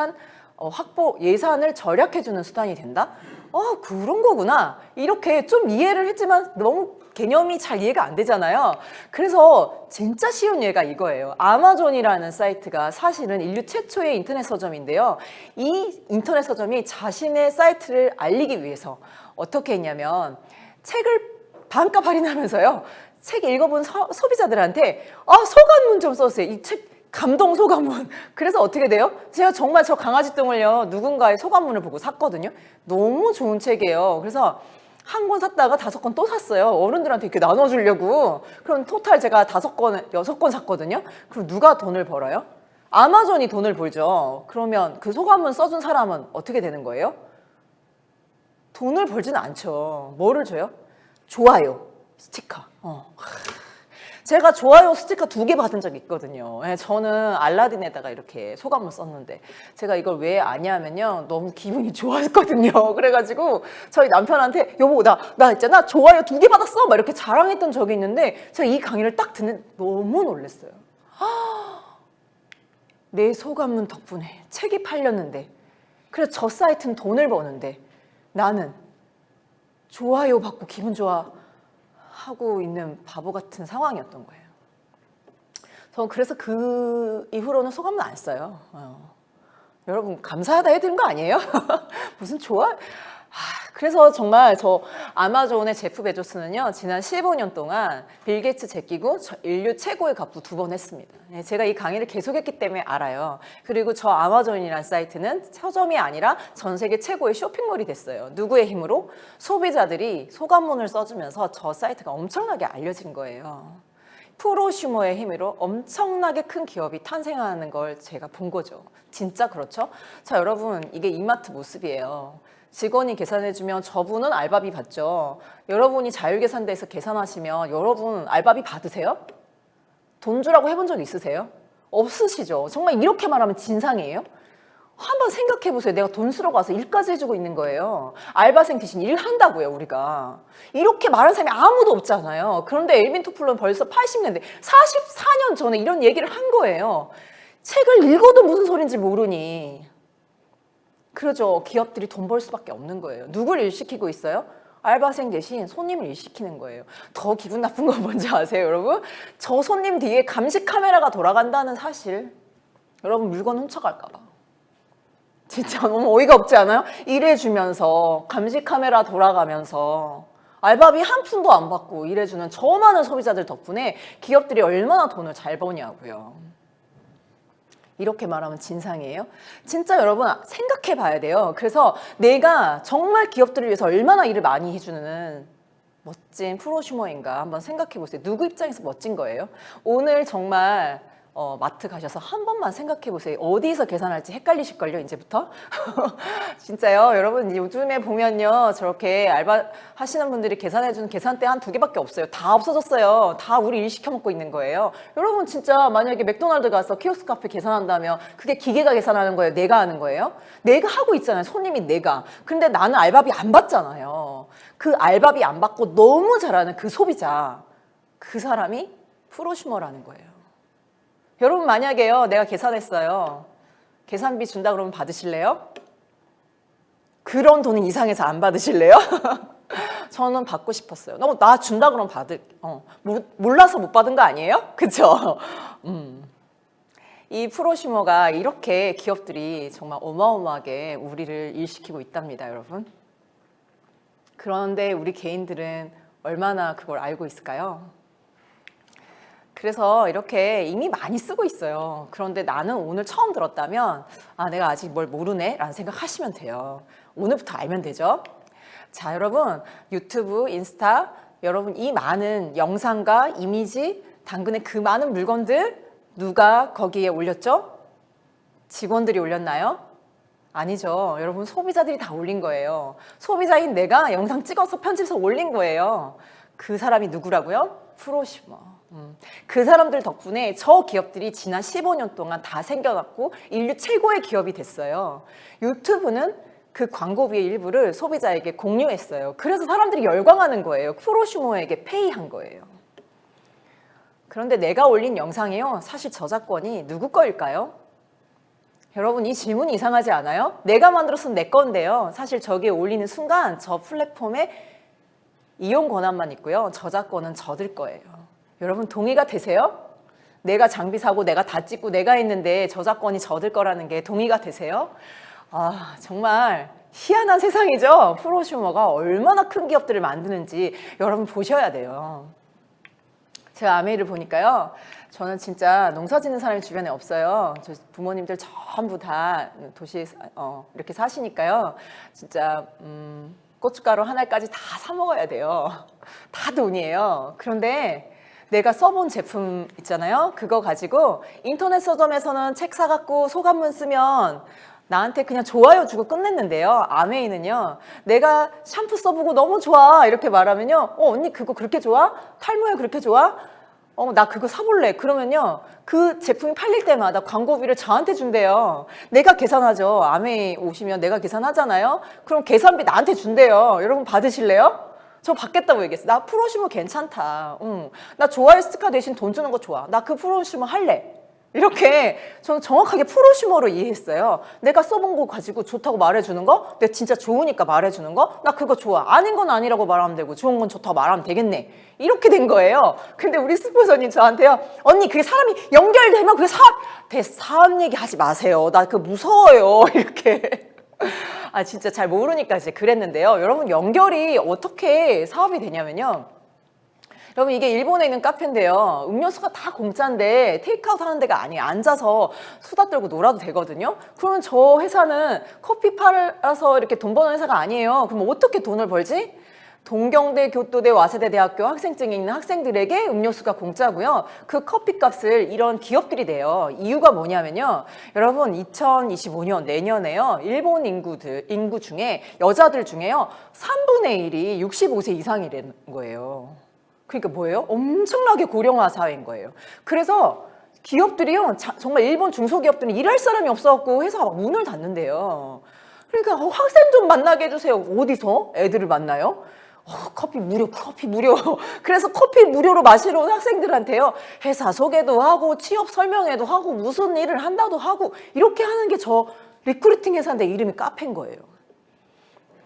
Speaker 7: 예산을 절약해주는 수단이 된다? 그런 거구나. 이렇게 좀 이해를 했지만 너무 개념이 잘 이해가 안 되잖아요. 그래서 진짜 쉬운 예가 이거예요. 아마존이라는 사이트가 사실은 인류 최초의 인터넷 서점인데요. 이 인터넷 서점이 자신의 사이트를 알리기 위해서 어떻게 했냐면 책을 반값 할인하면서요. 책 읽어본 소비자들한테 소감문 좀 써주세요. 이 책 감동 소감문. 그래서 어떻게 돼요? 제가 정말 저 강아지 똥을요 누군가의 소감문을 보고 샀거든요. 너무 좋은 책이에요. 그래서 한 권 샀다가 5권 또 샀어요. 어른들한테 이렇게 나눠주려고. 그럼 토탈 제가 5권, 6권 샀거든요. 그럼 누가 돈을 벌어요? 아마존이 돈을 벌죠. 그러면 그 소감문 써준 사람은 어떻게 되는 거예요? 돈을 벌지는 않죠. 뭐를 줘요? 좋아요, 스티커. 제가 좋아요 스티커 2개 받은 적이 있거든요. 저는 알라딘에다가 이렇게 소감을 썼는데 제가 이걸 왜 아냐면요. 너무 기분이 좋았거든요. 그래가지고 저희 남편한테 여보 나 있잖아 좋아요 2개 받았어 막 이렇게 자랑했던 적이 있는데 제가 이 강의를 딱 듣는 너무 놀랐어요. 내 소감문 덕분에 책이 팔렸는데 그래서 저 사이트는 돈을 버는데 나는 좋아요 받고 기분 좋아 하고 있는 바보 같은 상황이었던 거예요. 저는 그래서 그 이후로는 소감은 안 써요. 여러분 감사하다 해드린 거 아니에요? 무슨 좋아? 그래서 정말 저 아마존의 제프 베조스는요 지난 15년 동안 빌 게이츠 제끼고 인류 최고의 갑부 2번 했습니다. 제가 이 강의를 계속했기 때문에 알아요. 그리고 저 아마존이라는 사이트는 서점이 아니라 전 세계 최고의 쇼핑몰이 됐어요. 누구의 힘으로? 소비자들이 소감문을 써주면서 저 사이트가 엄청나게 알려진 거예요. 프로슈머의 힘으로 엄청나게 큰 기업이 탄생하는 걸 제가 본 거죠. 진짜 그렇죠? 자, 여러분 이게 이마트 모습이에요. 직원이 계산해주면 저분은 알바비 받죠. 여러분이 자율계산대에서 계산하시면 여러분 알바비 받으세요? 돈 주라고 해본 적 있으세요? 없으시죠? 정말 이렇게 말하면 진상이에요? 한번 생각해 보세요. 내가 돈 쓰러 가서 일까지 해주고 있는 거예요. 알바생 대신 일한다고요, 우리가. 이렇게 말하는 사람이 아무도 없잖아요. 그런데 엘빈 토플러는 벌써 80년대, 44년 전에 이런 얘기를 한 거예요. 책을 읽어도 무슨 소린지 모르니. 그러죠. 기업들이 돈 벌 수밖에 없는 거예요. 누굴 일시키고 있어요? 알바생 대신 손님을 일시키는 거예요. 더 기분 나쁜 건 뭔지 아세요, 여러분? 저 손님 뒤에 감시 카메라가 돌아간다는 사실. 여러분 물건 훔쳐갈까 봐. 진짜 너무 어이가 없지 않아요? 일해주면서 감시 카메라 돌아가면서 알바비 한 푼도 안 받고 일해주는 저 많은 소비자들 덕분에 기업들이 얼마나 돈을 잘 버냐고요. 이렇게 말하면 진상이에요? 진짜 여러분 생각해 봐야 돼요. 그래서 내가 정말 기업들을 위해서 얼마나 일을 많이 해주는 멋진 프로슈머인가 한번 생각해 보세요. 누구 입장에서 멋진 거예요? 오늘 정말 마트 가셔서 한 번만 생각해 보세요. 어디서 계산할지 헷갈리실걸요, 이제부터? 진짜요. 여러분 요즘에 보면요. 저렇게 알바 하시는 분들이 계산해주는 계산대 한 2개밖에 없어요. 다 없어졌어요. 다 우리 일 시켜 먹고 있는 거예요. 여러분 진짜 만약에 맥도날드 가서 키오스크 앞에 계산한다면 그게 기계가 계산하는 거예요? 내가 하는 거예요? 내가 하고 있잖아요. 손님이 내가. 근데 나는 알바비 안 받잖아요. 그 알바비 안 받고 너무 잘하는 그 소비자. 그 사람이 프로슈머라는 거예요. 여러분 만약에요 내가 계산했어요. 계산비 준다 그러면 받으실래요? 그런 돈은 이상해서 안 받으실래요? 저는 받고 싶었어요. 나 준다 그러면 몰라서 못 받은 거 아니에요? 그쵸? 이 프로슈머가 이렇게 기업들이 정말 어마어마하게 우리를 일시키고 있답니다, 여러분. 그런데 우리 개인들은 얼마나 그걸 알고 있을까요? 그래서 이렇게 이미 많이 쓰고 있어요. 그런데 나는 오늘 처음 들었다면 내가 아직 뭘 모르네 라는 생각하시면 돼요. 오늘부터 알면 되죠. 자, 여러분 유튜브, 인스타 여러분 이 많은 영상과 이미지 당근의 그 많은 물건들 누가 거기에 올렸죠? 직원들이 올렸나요? 아니죠. 여러분, 소비자들이 다 올린 거예요. 소비자인 내가 영상 찍어서 편집해서 올린 거예요. 그 사람이 누구라고요? 프로슈머. 그 사람들 덕분에 저 기업들이 지난 15년 동안 다 생겨났고 인류 최고의 기업이 됐어요. 유튜브는 그 광고비의 일부를 소비자에게 공유했어요. 그래서 사람들이 열광하는 거예요. 프로슈머에게 페이한 거예요. 그런데 내가 올린 영상이요, 사실 저작권이 누구 거일까요? 여러분, 이 질문이 이상하지 않아요? 내가 만들었으면 내 건데요. 사실 저기에 올리는 순간 저 플랫폼에 이용 권한만 있고요. 저작권은 저들 거예요. 여러분, 동의가 되세요? 내가 장비 사고 내가 다 찍고 내가 했는데 저작권이 저들 거라는 게 동의가 되세요? 아, 정말 희한한 세상이죠. 프로슈머가 얼마나 큰 기업들을 만드는지 여러분 보셔야 돼요. 제가 아메이를 보니까요, 저는 진짜 농사 짓는 사람이 주변에 없어요. 저 부모님들 전부 다 도시에 이렇게 사시니까요. 진짜 고춧가루 한 알까지 다 사 먹어야 돼요. 다 돈이에요. 그런데 내가 써본 제품 있잖아요. 그거 가지고 인터넷 서점에서는 책 사갖고 소감문 쓰면 나한테 그냥 좋아요 주고 끝냈는데요. 아메이는요, 내가 샴푸 써보고 너무 좋아 이렇게 말하면요, 언니 그거 그렇게 좋아? 탈모에 그렇게 좋아? 나 그거 사볼래. 그러면요, 그 제품이 팔릴 때마다 광고비를 저한테 준대요. 내가 계산하죠. 아메이 오시면 내가 계산하잖아요. 그럼 계산비 나한테 준대요. 여러분 받으실래요? 저 받겠다고 얘기했어. 나 프로슈머 괜찮다. 나 좋아요 스티커 대신 돈 주는 거 좋아. 나 그 프로슈머 할래. 이렇게 저는 정확하게 프로슈머로 이해했어요. 내가 써본 거 가지고 좋다고 말해주는 거, 내가 진짜 좋으니까 말해주는 거, 나 그거 좋아. 아닌 건 아니라고 말하면 되고 좋은 건 좋다고 말하면 되겠네. 이렇게 된 거예요. 근데 우리 스폰서님 저한테요, 언니 그게 사람이 연결되면 그게 사업 얘기 하지 마세요. 나 그거 무서워요. 이렇게. 아, 진짜 잘 모르니까 이제 그랬는데요. 여러분, 연결이 어떻게 사업이 되냐면요, 여러분, 이게 일본에 있는 카페인데요, 음료수가 다 공짜인데 테이크아웃 하는 데가 아니에요. 앉아서 수다 떨고 놀아도 되거든요. 그러면 저 회사는 커피 팔아서 이렇게 돈 버는 회사가 아니에요. 그럼 어떻게 돈을 벌지? 동경대, 교토대, 와세대 대학교 학생증이 있는 학생들에게 음료수가 공짜고요. 그 커피값을 이런 기업들이 내요. 이유가 뭐냐면요, 여러분, 2025년 내년에요, 일본 인구 중에 여자들 중에요 3분의 1이 65세 이상이라는 거예요. 그러니까 뭐예요? 엄청나게 고령화 사회인 거예요. 그래서 기업들이요, 정말 일본 중소기업들은 일할 사람이 없어갖고 회사가 문을 닫는데요. 그러니까 학생 좀 만나게 해주세요. 어디서 애들을 만나요? 커피 무료, 커피 무료. 그래서 커피 무료로 마시러 온 학생들한테요, 회사 소개도 하고 취업 설명회도 하고 무슨 일을 한다도 하고 이렇게 하는 게 저 리크루팅 회사인데 이름이 카페인 거예요.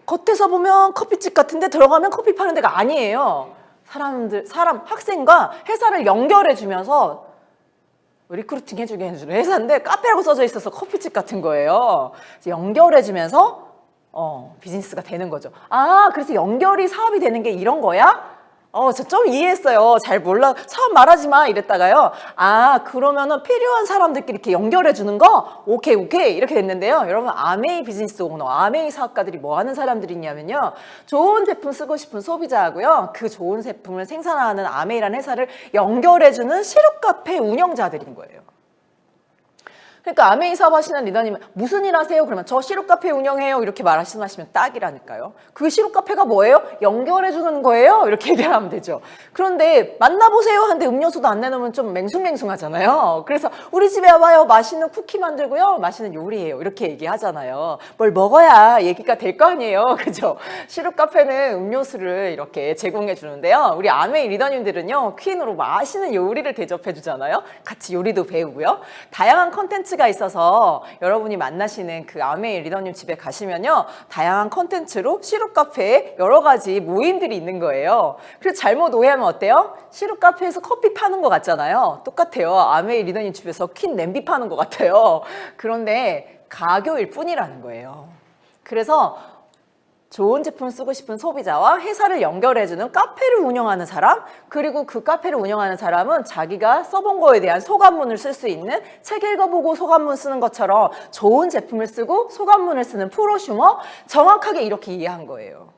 Speaker 7: 겉에서 보면 커피집 같은데 들어가면 커피 파는 데가 아니에요. 학생과 회사를 연결해주면서 리크루팅 해주는 회사인데 카페라고 써져 있어서 커피집 같은 거예요. 연결해주면서 비즈니스가 되는 거죠. 아, 그래서 연결이 사업이 되는 게 이런 거야? 저 좀 이해했어요. 잘 몰라. 사업 말하지 마 이랬다가요. 아, 그러면은 필요한 사람들끼리 이렇게 연결해 주는 거? 오케이 이렇게 됐는데요. 여러분, 아메이 비즈니스 오너, 아메이 사업가들이 뭐 하는 사람들이냐면요, 좋은 제품 쓰고 싶은 소비자하고요, 그 좋은 제품을 생산하는 아메이라는 회사를 연결해 주는 시루 카페 운영자들인 거예요. 그러니까 아메이 사업 하시는 리더님은 무슨 일 하세요? 그러면 저 시루 카페 운영해요. 이렇게 말씀하시면 딱이라니까요. 그 시루 카페가 뭐예요? 연결해 주는 거예요. 이렇게 얘기하면 되죠. 그런데 만나보세요 하는데 음료수도 안 내놓으면 좀 맹숭맹숭하잖아요. 그래서 우리 집에 와봐요. 맛있는 쿠키 만들고요, 맛있는 요리해요. 이렇게 얘기하잖아요. 뭘 먹어야 얘기가 될 거 아니에요. 그죠? 시루 카페는 음료수를 이렇게 제공해 주는데요, 우리 아메이 리더님들은요, 퀸으로 맛있는 요리를 대접해 주잖아요. 같이 요리도 배우고요. 다양한 컨텐츠가 있어서 여러분이 만나시는 그 아메이 리더님 집에 가시면요, 다양한 컨텐츠로 시루 카페에 여러 가지 모임들이 있는 거예요. 그래서 잘못 오해하면 어때요? 시루 카페에서 커피 파는 것 같잖아요. 똑같아요. 아메이 리더님 집에서 퀸 냄비 파는 것 같아요. 그런데 가교일 뿐이라는 거예요. 그래서 좋은 제품 쓰고 싶은 소비자와 회사를 연결해주는 카페를 운영하는 사람, 그리고 그 카페를 운영하는 사람은 자기가 써본 거에 대한 소감문을 쓸 수 있는, 책 읽어보고 소감문 쓰는 것처럼 좋은 제품을 쓰고 소감문을 쓰는 프로슈머, 정확하게 이렇게 이해한 거예요.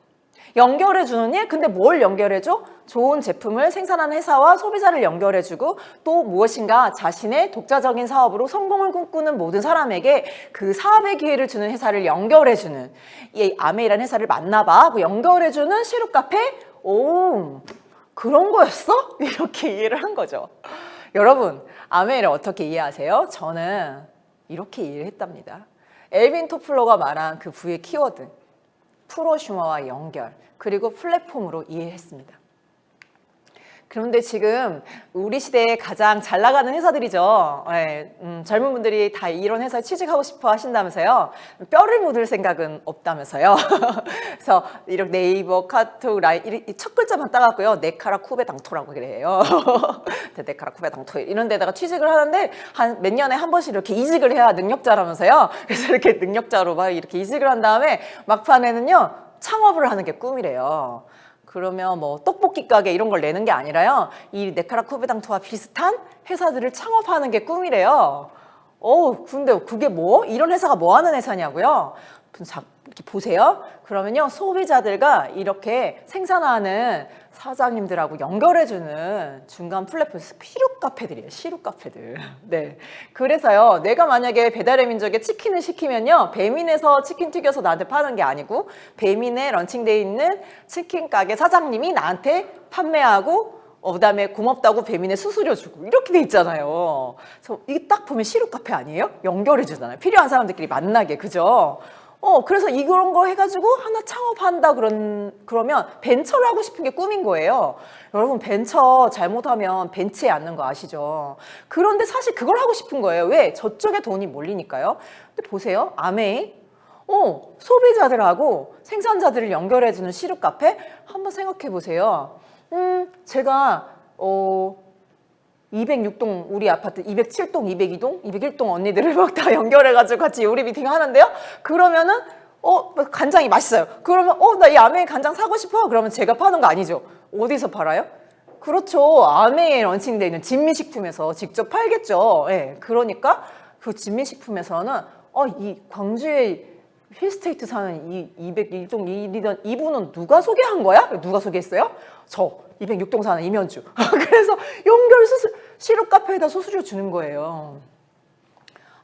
Speaker 7: 연결해 주는 일? 근데 뭘 연결해 줘? 좋은 제품을 생산하는 회사와 소비자를 연결해 주고 또 무엇인가 자신의 독자적인 사업으로 성공을 꿈꾸는 모든 사람에게 그 사업의 기회를 주는 회사를 연결해 주는 이 아메이라는 회사를 만나봐 하고 연결해 주는 시루 카페? 오, 그런 거였어? 이렇게 이해를 한 거죠. 여러분, 아메이를 어떻게 이해하세요? 저는 이렇게 이해를 했답니다. 엘빈 토플러가 말한 그 부의 키워드, 프로슈머와 연결, 그리고 플랫폼으로 이해했습니다. 그런데 지금 우리 시대에 가장 잘 나가는 회사들이죠. 네, 젊은 분들이 다 이런 회사에 취직하고 싶어 하신다면서요. 뼈를 묻을 생각은 없다면서요. 그래서 이렇게 네이버, 카톡, 라인 첫 글자만 따갖고요. 네카라 쿠베 당토라고 그래요. 네카라 쿠베 당토 이런 데다가 취직을 하는데 한 몇 년에 한 번씩 이렇게 이직을 해야 능력자라면서요. 그래서 이렇게 능력자로 막 이렇게 이직을 한 다음에 막판에는요. 창업을 하는 게 꿈이래요. 그러면 뭐 떡볶이 가게 이런 걸 내는 게 아니라요. 이 네카라 쿠베당토와 비슷한 회사들을 창업하는 게 꿈이래요. 근데 그게 뭐? 이런 회사가 뭐 하는 회사냐고요? 이렇게 보세요. 그러면요. 소비자들과 이렇게 생산하는 사장님들하고 연결해주는 중간 플랫폼 시루 카페들이에요. 시루 카페들. 네. 그래서요. 내가 만약에 배달의 민족에 치킨을 시키면요. 배민에서 치킨 튀겨서 나한테 파는 게 아니고 배민에 런칭돼 있는 치킨 가게 사장님이 나한테 판매하고 그다음에 고맙다고 배민에 수수료 주고 이렇게 돼 있잖아요. 그래서 이게 딱 보면 시루 카페 아니에요? 연결해 주잖아요. 필요한 사람들끼리 만나게. 그죠? 그래서 이런 거 해가지고 하나 창업한다 그러면 벤처를 하고 싶은 게 꿈인 거예요. 여러분 벤처 잘못하면 벤치에 앉는 거 아시죠? 그런데 사실 그걸 하고 싶은 거예요. 왜? 저쪽에 돈이 몰리니까요. 근데 보세요. 아메이. 소비자들하고 생산자들을 연결해주는 시루 카페? 한번 생각해 보세요. 제가 206동 우리 아파트 207동, 202동, 201동 언니들을 막 다 연결해가지고 같이 요리 미팅 하는데요. 그러면은 간장이 맛있어요. 그러면 나 이 아메이 간장 사고 싶어. 그러면 제가 파는 거 아니죠. 어디서 팔아요? 그렇죠. 아메이에 런칭되어 있는 진미식품에서 직접 팔겠죠. 예. 그러니까 그 진미식품에서는 이 광주에 힐스테이트 사는 이 201동 1이던 이분은 누가 소개한 거야? 누가 소개했어요? 저 206동 사는 이면주. 그래서 연결 시루 카페에다 수수료 주는 거예요.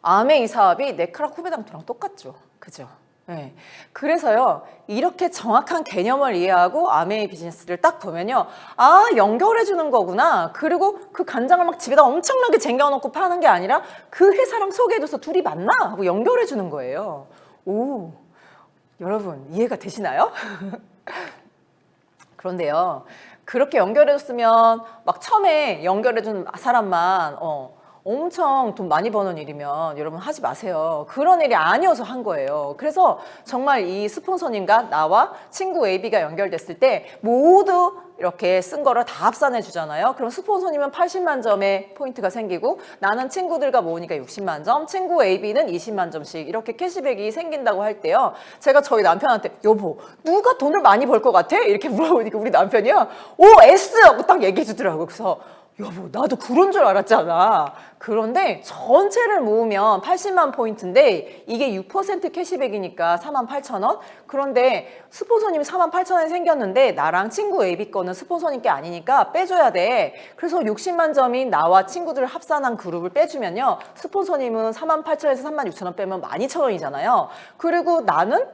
Speaker 7: 아메이 사업이 네카라 쿠베당토랑 똑같죠. 그죠? 네. 그래서요, 이렇게 정확한 개념을 이해하고 아메이 비즈니스를 딱 보면요. 연결해 주는 거구나. 그리고 그 간장을 막 집에다 엄청나게 쟁여놓고 파는 게 아니라 그 회사랑 소개해줘서 둘이 만나 하고 연결해 주는 거예요. 오, 여러분 이해가 되시나요? 그런데요. 그렇게 연결해줬으면 막 처음에 연결해준 사람만 엄청 돈 많이 버는 일이면 여러분 하지 마세요. 그런 일이 아니어서 한 거예요. 그래서 정말 이 스폰서님과 나와 친구 AB가 연결됐을 때 모두 이렇게 쓴 거를 다 합산해 주잖아요. 그럼 스폰서님은 80만 점의 포인트가 생기고 나는 친구들과 모으니까 60만 점, 친구 AB는 20만 점씩 이렇게 캐시백이 생긴다고 할 때요. 제가 저희 남편한테 여보 누가 돈을 많이 벌 것 같아? 이렇게 물어보니까 우리 남편이요. S! 하고 딱 얘기해 주더라고요. 그래서 여보 나도 그런 줄 알았잖아. 그런데 전체를 모으면 80만 포인트인데 이게 6% 캐시백이니까 48,000원. 그런데 스폰서님이 48,000원이 생겼는데 나랑 친구 AB 거는 스폰서님 게 아니니까 빼줘야 돼. 그래서 60만 점인 나와 친구들을 합산한 그룹을 빼주면요. 스폰서님은 48,000원에서 36,000원 빼면 12,000원이잖아요. 그리고 나는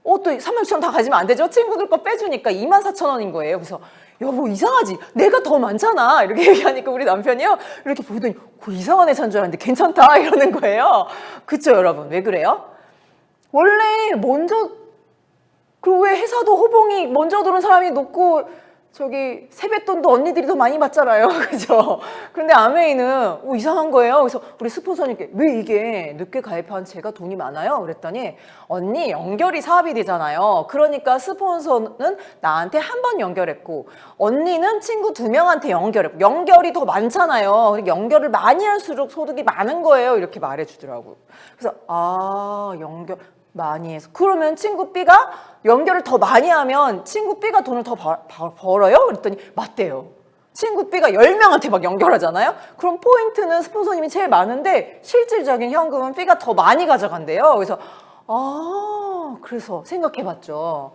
Speaker 7: 또 36,000원 다 가지면 안 되죠. 친구들 거 빼주니까 24,000원인 거예요. 그래서 여보 이상하지? 내가 더 많잖아. 이렇게 얘기하니까 우리 남편이요. 이렇게 보더니 이상한 회사인 줄 알았는데 괜찮다 이러는 거예요. 그쵸 여러분? 왜 그래요? 원래 먼저 왜 회사도 호봉이 먼저 들어온 사람이 높고 저기 세뱃돈도 언니들이 더 많이 받잖아요. 그죠? 그런데 아메이는 이상한 거예요. 그래서 우리 스폰서님께 왜 이게 늦게 가입한 제가 돈이 많아요? 그랬더니 언니 연결이 사업이 되잖아요. 그러니까 스폰서는 나한테 한 번 연결했고 언니는 친구 2명한테 연결했고 연결이 더 많잖아요. 연결을 많이 할수록 소득이 많은 거예요. 이렇게 말해주더라고요. 그래서 연결 많이 해서 그러면 친구 B가 연결을 더 많이 하면 친구 B가 돈을 더 벌어요? 그랬더니 맞대요. 친구 B가 10명한테 막 연결하잖아요. 그럼 포인트는 스폰서님이 제일 많은데 실질적인 현금은 B가 더 많이 가져간대요. 그래서 그래서 생각해봤죠.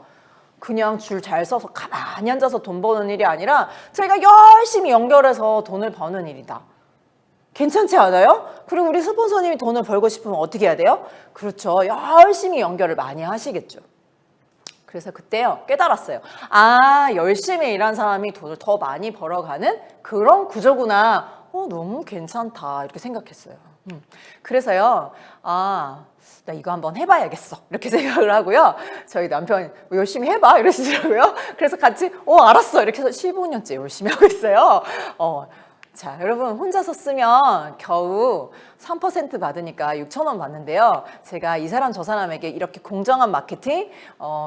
Speaker 7: 그냥 줄 잘 서서 가만히 앉아서 돈 버는 일이 아니라 저희가 열심히 연결해서 돈을 버는 일이다. 괜찮지 않아요? 그리고 우리 스폰서님이 돈을 벌고 싶으면 어떻게 해야 돼요? 그렇죠. 열심히 연결을 많이 하시겠죠. 그래서 그때요 깨달았어요. 아, 열심히 일한 사람이 돈을 더 많이 벌어가는 그런 구조구나. 너무 괜찮다 이렇게 생각했어요. 그래서요, 아, 나 이거 한번 해봐야겠어 이렇게 생각을 하고요. 저희 남편 열심히 해봐 이러시더라고요. 그래서 같이 알았어 이렇게 해서 15년째 열심히 하고 있어요. 자, 여러분 혼자서 쓰면 겨우 3% 받으니까 6,000원 받는데요. 제가 이 사람 저 사람에게 이렇게 공정한 마케팅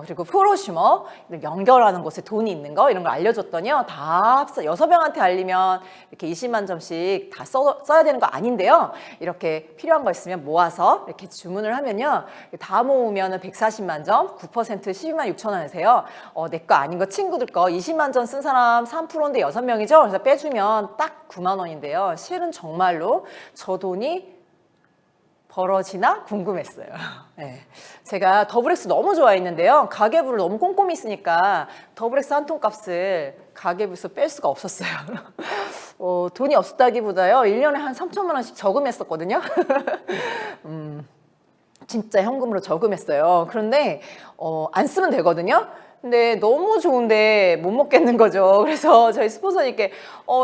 Speaker 7: 그리고 프로슈머 연결하는 곳에 돈이 있는 거 이런 걸 알려줬더니요. 다 합쳐 6명한테 알리면 이렇게 20만 점씩 다 써야 되는 거 아닌데요. 이렇게 필요한 거 있으면 모아서 이렇게 주문을 하면요. 다 모으면 140만 점, 9% 12만 6,000원이세요. 내 거 아닌 거 친구들 거 20만 점 쓴 사람 3%인데 6명이죠. 그래서 빼주면 딱 9만 원인데요. 실은 정말로 저 돈이 벌어지나 궁금했어요. 네. 제가 더블엑스 너무 좋아했는데요. 가계부를 너무 꼼꼼히 쓰니까 더블엑스 한 통 값을 가계부에서 뺄 수가 없었어요. 돈이 없었다기보다요. 1년에 한 3천만 원씩 저금했었거든요. 진짜 현금으로 저금했어요. 그런데 안 쓰면 되거든요. 근데 너무 좋은데 못 먹겠는 거죠. 그래서 저희 스폰서님께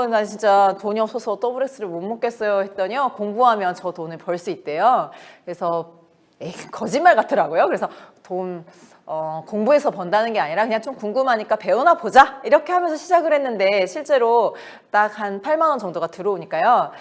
Speaker 7: 나 진짜 돈이 없어서 더블엑스를 못 먹겠어요 했더니요. 공부하면 저 돈을 벌 수 있대요. 그래서 거짓말 같더라고요. 그래서 돈 공부해서 번다는 게 아니라 그냥 좀 궁금하니까 배우나 보자 이렇게 하면서 시작을 했는데 실제로 딱 한 8만 원 정도가 들어오니까요.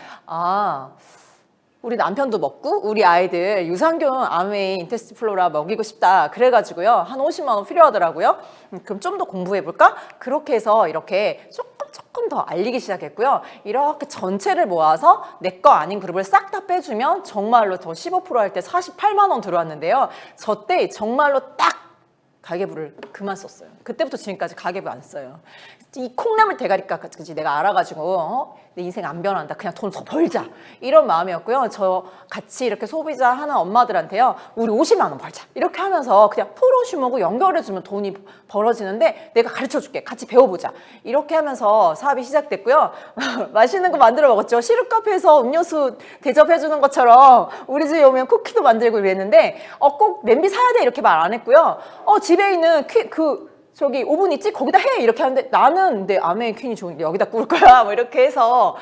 Speaker 7: 우리 남편도 먹고 우리 아이들 유산균 아메인 인테스티플로라 먹이고 싶다 그래가지고요 한 50만 원 필요하더라고요. 그럼 좀 더 공부해볼까? 그렇게 해서 이렇게 조금 더 알리기 시작했고요. 이렇게 전체를 모아서 내 거 아닌 그룹을 싹 다 빼주면 정말로 저 15% 할 때 48만 원 들어왔는데요. 저 때 정말로 딱 가계부를 그만 썼어요. 그때부터 지금까지 가계부 안 써요. 이 콩나물 대가리까지 내가 알아가지고 내 인생 안 변한다. 그냥 돈 더 벌자. 이런 마음이었고요. 저 같이 이렇게 소비자 하는 엄마들한테요. 우리 50만 원 벌자. 이렇게 하면서 그냥 프로슈머고 연결해주면 돈이 벌어지는데 내가 가르쳐줄게. 같이 배워보자. 이렇게 하면서 사업이 시작됐고요. 맛있는 거 만들어 먹었죠. 시럽 카페에서 음료수 대접해주는 것처럼 우리 집에 오면 쿠키도 만들고 이랬는데 꼭 냄비 사야 돼 이렇게 말 안 했고요. 집에 있는 저기 오븐 있지? 거기다 해! 이렇게 하는데 나는 내 아메의 퀸이 좋으니까 여기다 구울 거야. 뭐 이렇게 해서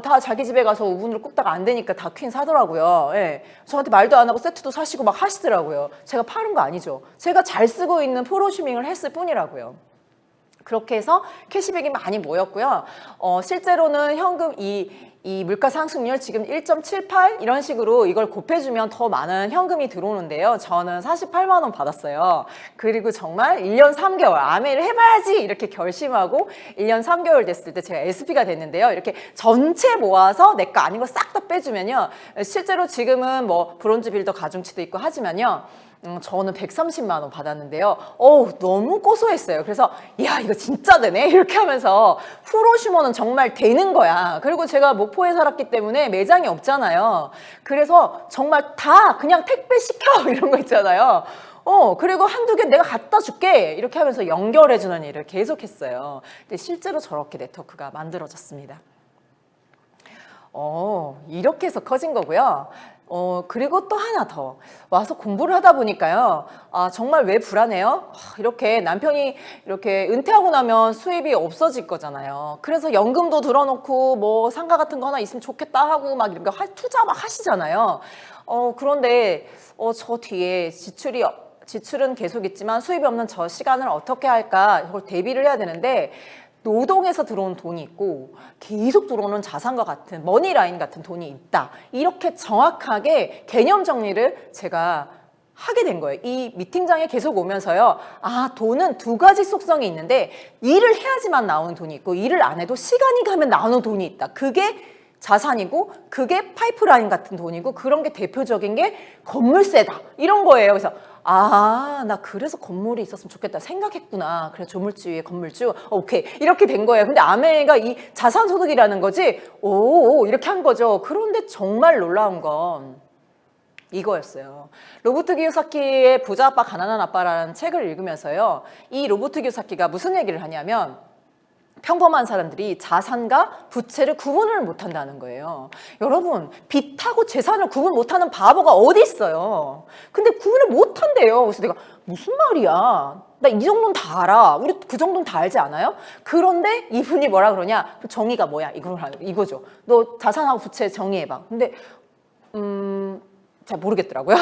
Speaker 7: 다 자기 집에 가서 오븐으로 굽다가 안 되니까 다 퀸 사더라고요. 예. 저한테 말도 안 하고 세트도 사시고 막 하시더라고요. 제가 파는 거 아니죠. 제가 잘 쓰고 있는 프로슈밍을 했을 뿐이라고요. 그렇게 해서 캐시백이 많이 모였고요. 실제로는 현금 이 물가 상승률 지금 1.78 이런 식으로 이걸 곱해주면 더 많은 현금이 들어오는데요. 저는 48만 원 받았어요. 그리고 정말 1년 3개월 아메를 해봐야지 이렇게 결심하고 1년 3개월 됐을 때 제가 SP가 됐는데요. 이렇게 전체 모아서 내 거 아닌 거 싹 다 빼주면요. 실제로 지금은 뭐 브론즈 빌더 가중치도 있고 하지만요. 저는 130만 원 받았는데요. 너무 고소했어요. 그래서 야 이거 진짜 되네 이렇게 하면서 프로슈머는 정말 되는 거야. 그리고 제가 목포에 살았기 때문에 매장이 없잖아요. 그래서 정말 다 그냥 택배 시켜 이런 거 있잖아요. 그리고 한두 개 내가 갖다 줄게 이렇게 하면서 연결해주는 일을 계속했어요. 근데 실제로 저렇게 네트워크가 만들어졌습니다. 이렇게 해서 커진 거고요. 그리고 또 하나 더 와서 공부를 하다 보니까요. 정말 왜 불안해요? 이렇게 남편이 이렇게 은퇴하고 나면 수입이 없어질 거잖아요. 그래서 연금도 들어놓고 뭐 상가 같은 거 하나 있으면 좋겠다 하고 막 이런 거 투자 막 하시잖아요. 그런데 저 뒤에 지출은 계속 있지만 수입이 없는 저 시간을 어떻게 할까 이걸 대비를 해야 되는데 노동에서 들어온 돈이 있고 계속 들어오는 자산과 같은 머니라인 같은 돈이 있다. 이렇게 정확하게 개념 정리를 제가 하게 된 거예요. 이 미팅장에 계속 오면서요. 돈은 두 가지 속성이 있는데 일을 해야지만 나오는 돈이 있고 일을 안 해도 시간이 가면 나오는 돈이 있다. 그게 자산이고 그게 파이프라인 같은 돈이고 그런 게 대표적인 게 건물세다. 이런 거예요. 그래서 나 그래서 건물이 있었으면 좋겠다 생각했구나. 그래 조물주 위에 건물주. 오케이. 이렇게 된 거예요. 근데 아메가 이 자산소득이라는 거지. 이렇게 한 거죠. 그런데 정말 놀라운 건 이거였어요. 로버트 기요사키의 부자 아빠 가난한 아빠라는 책을 읽으면서요. 이 로버트 기요사키가 무슨 얘기를 하냐면 평범한 사람들이 자산과 부채를 구분을 못한다는 거예요. 여러분, 빚하고 재산을 구분 못하는 바보가 어디 있어요? 근데 구분을 못한대요. 그래서 내가 무슨 말이야? 나 이 정도는 다 알아. 우리 그 정도는 다 알지 않아요? 그런데 이분이 뭐라 그러냐? 정의가 뭐야? 이거죠. 너 자산하고 부채 정의해봐. 근데 잘 모르겠더라고요.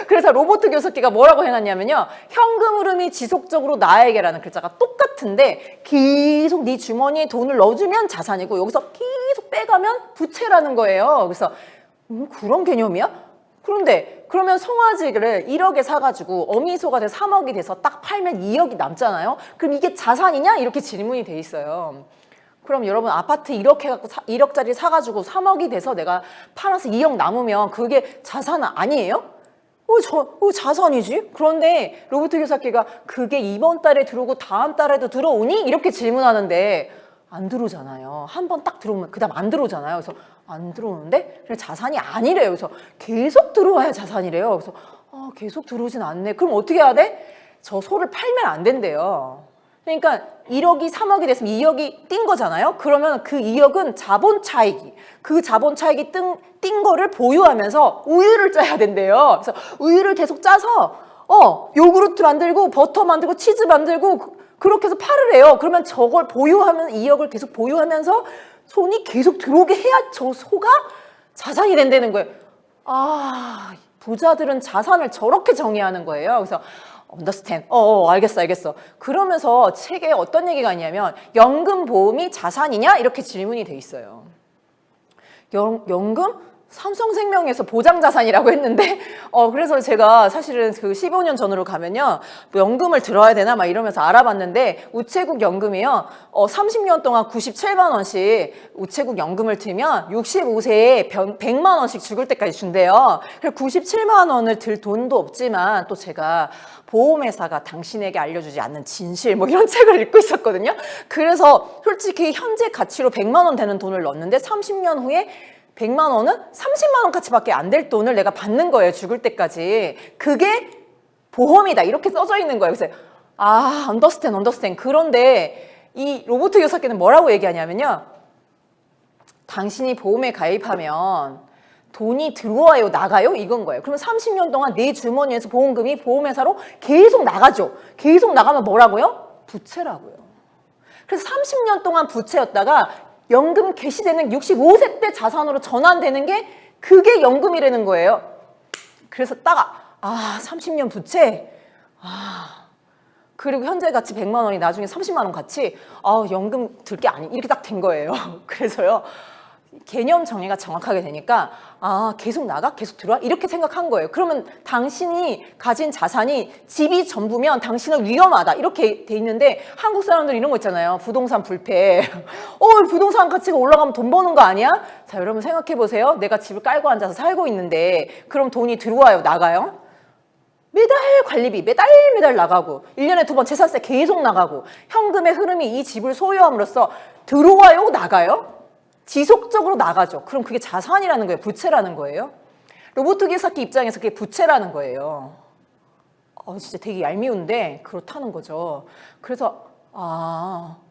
Speaker 7: 그래서 로버트 기요사키가 뭐라고 해놨냐면요. 현금 흐름이 지속적으로 나에게라는 글자가 똑같은데 계속 네 주머니에 돈을 넣어주면 자산이고 여기서 계속 빼가면 부채라는 거예요. 그래서 그런 개념이야? 그런데 그러면 송아지를 1억에 사가지고 어미소가 돼서 3억이 돼서 딱 팔면 2억이 남잖아요. 그럼 이게 자산이냐? 이렇게 질문이 돼 있어요. 그럼 여러분 아파트 1억 해갖고 1억짜리 사가지고 3억이 돼서 내가 팔아서 2억 남으면 그게 자산 아니에요? 자산이지? 그런데 로버트 기요사키가 그게 이번 달에 들어오고 다음 달에도 들어오니? 이렇게 질문하는데 안 들어오잖아요. 한 번 딱 들어오면 그 다음 안 들어오잖아요. 그래서 안 들어오는데 그냥 자산이 아니래요. 그래서 계속 들어와야 자산이래요. 그래서 계속 들어오진 않네. 그럼 어떻게 해야 돼? 저 소를 팔면 안 된대요. 그러니까 1억이 3억이 됐으면 2억이 뛴 거잖아요. 그러면 그 2억은 자본 차익이, 그 자본 차익이 뛴 거를 보유하면서 우유를 짜야 된대요. 그래서 우유를 계속 짜서 요구르트 만들고 버터 만들고 치즈 만들고 그렇게 해서 팔으래요. 그러면 저걸 보유하면 2억을 계속 보유하면서 손이 계속 들어오게 해야 저 소가 자산이 된다는 거예요. 부자들은 자산을 저렇게 정의하는 거예요. 그래서 understand. 알겠어. 그러면서 책에 어떤 얘기가 있냐면 연금 보험이 자산이냐? 이렇게 질문이 돼 있어요. 연금? 삼성생명에서 보장자산이라고 했는데 그래서 제가 사실은 그 15년 전으로 가면요. 뭐 연금을 들어야 되나 막 이러면서 알아봤는데 우체국 연금이요. 30년 동안 97만 원씩 우체국 연금을 들면 65세에 100만 원씩 죽을 때까지 준대요. 그래서 97만 원을 들 돈도 없지만 또 제가 보험회사가 당신에게 알려주지 않는 진실 뭐 이런 책을 읽고 있었거든요. 그래서 솔직히 현재 가치로 100만 원 되는 돈을 넣었는데 30년 후에 100만 원은 30만 원 가치밖에 안 될 돈을 내가 받는 거예요. 죽을 때까지. 그게 보험이다. 이렇게 써져 있는 거예요. 그래서 understand. 그런데 이 로버트 기요사키는 뭐라고 얘기하냐면요. 당신이 보험에 가입하면 돈이 들어와요, 나가요? 이건 거예요. 그러면 30년 동안 내 주머니에서 보험금이 보험회사로 계속 나가죠. 계속 나가면 뭐라고요? 부채라고요. 그래서 30년 동안 부채였다가 연금 개시되는 65세 때 자산으로 전환되는 게 그게 연금이라는 거예요. 그래서 딱 30년 부채. 그리고 현재 가치 100만 원이 나중에 30만 원 가치. 연금 들 게 아니 이렇게 딱 된 거예요. 그래서요. 개념 정의가 정확하게 되니까 계속 나가? 계속 들어와? 이렇게 생각한 거예요. 그러면 당신이 가진 자산이 집이 전부면 당신은 위험하다. 이렇게 돼 있는데 한국 사람들 이런 거 있잖아요. 부동산 불패. 부동산 가치가 올라가면 돈 버는 거 아니야? 자, 여러분 생각해 보세요. 내가 집을 깔고 앉아서 살고 있는데 그럼 돈이 들어와요? 나가요? 매달 관리비 매달 나가고 1년에 2번 재산세 계속 나가고 현금의 흐름이 이 집을 소유함으로써 들어와요? 나가요? 지속적으로 나가죠. 그럼 그게 자산이라는 거예요. 부채라는 거예요. 로버트 기요사키 입장에서 그게 부채라는 거예요. 진짜 되게 얄미운데 그렇다는 거죠. 그래서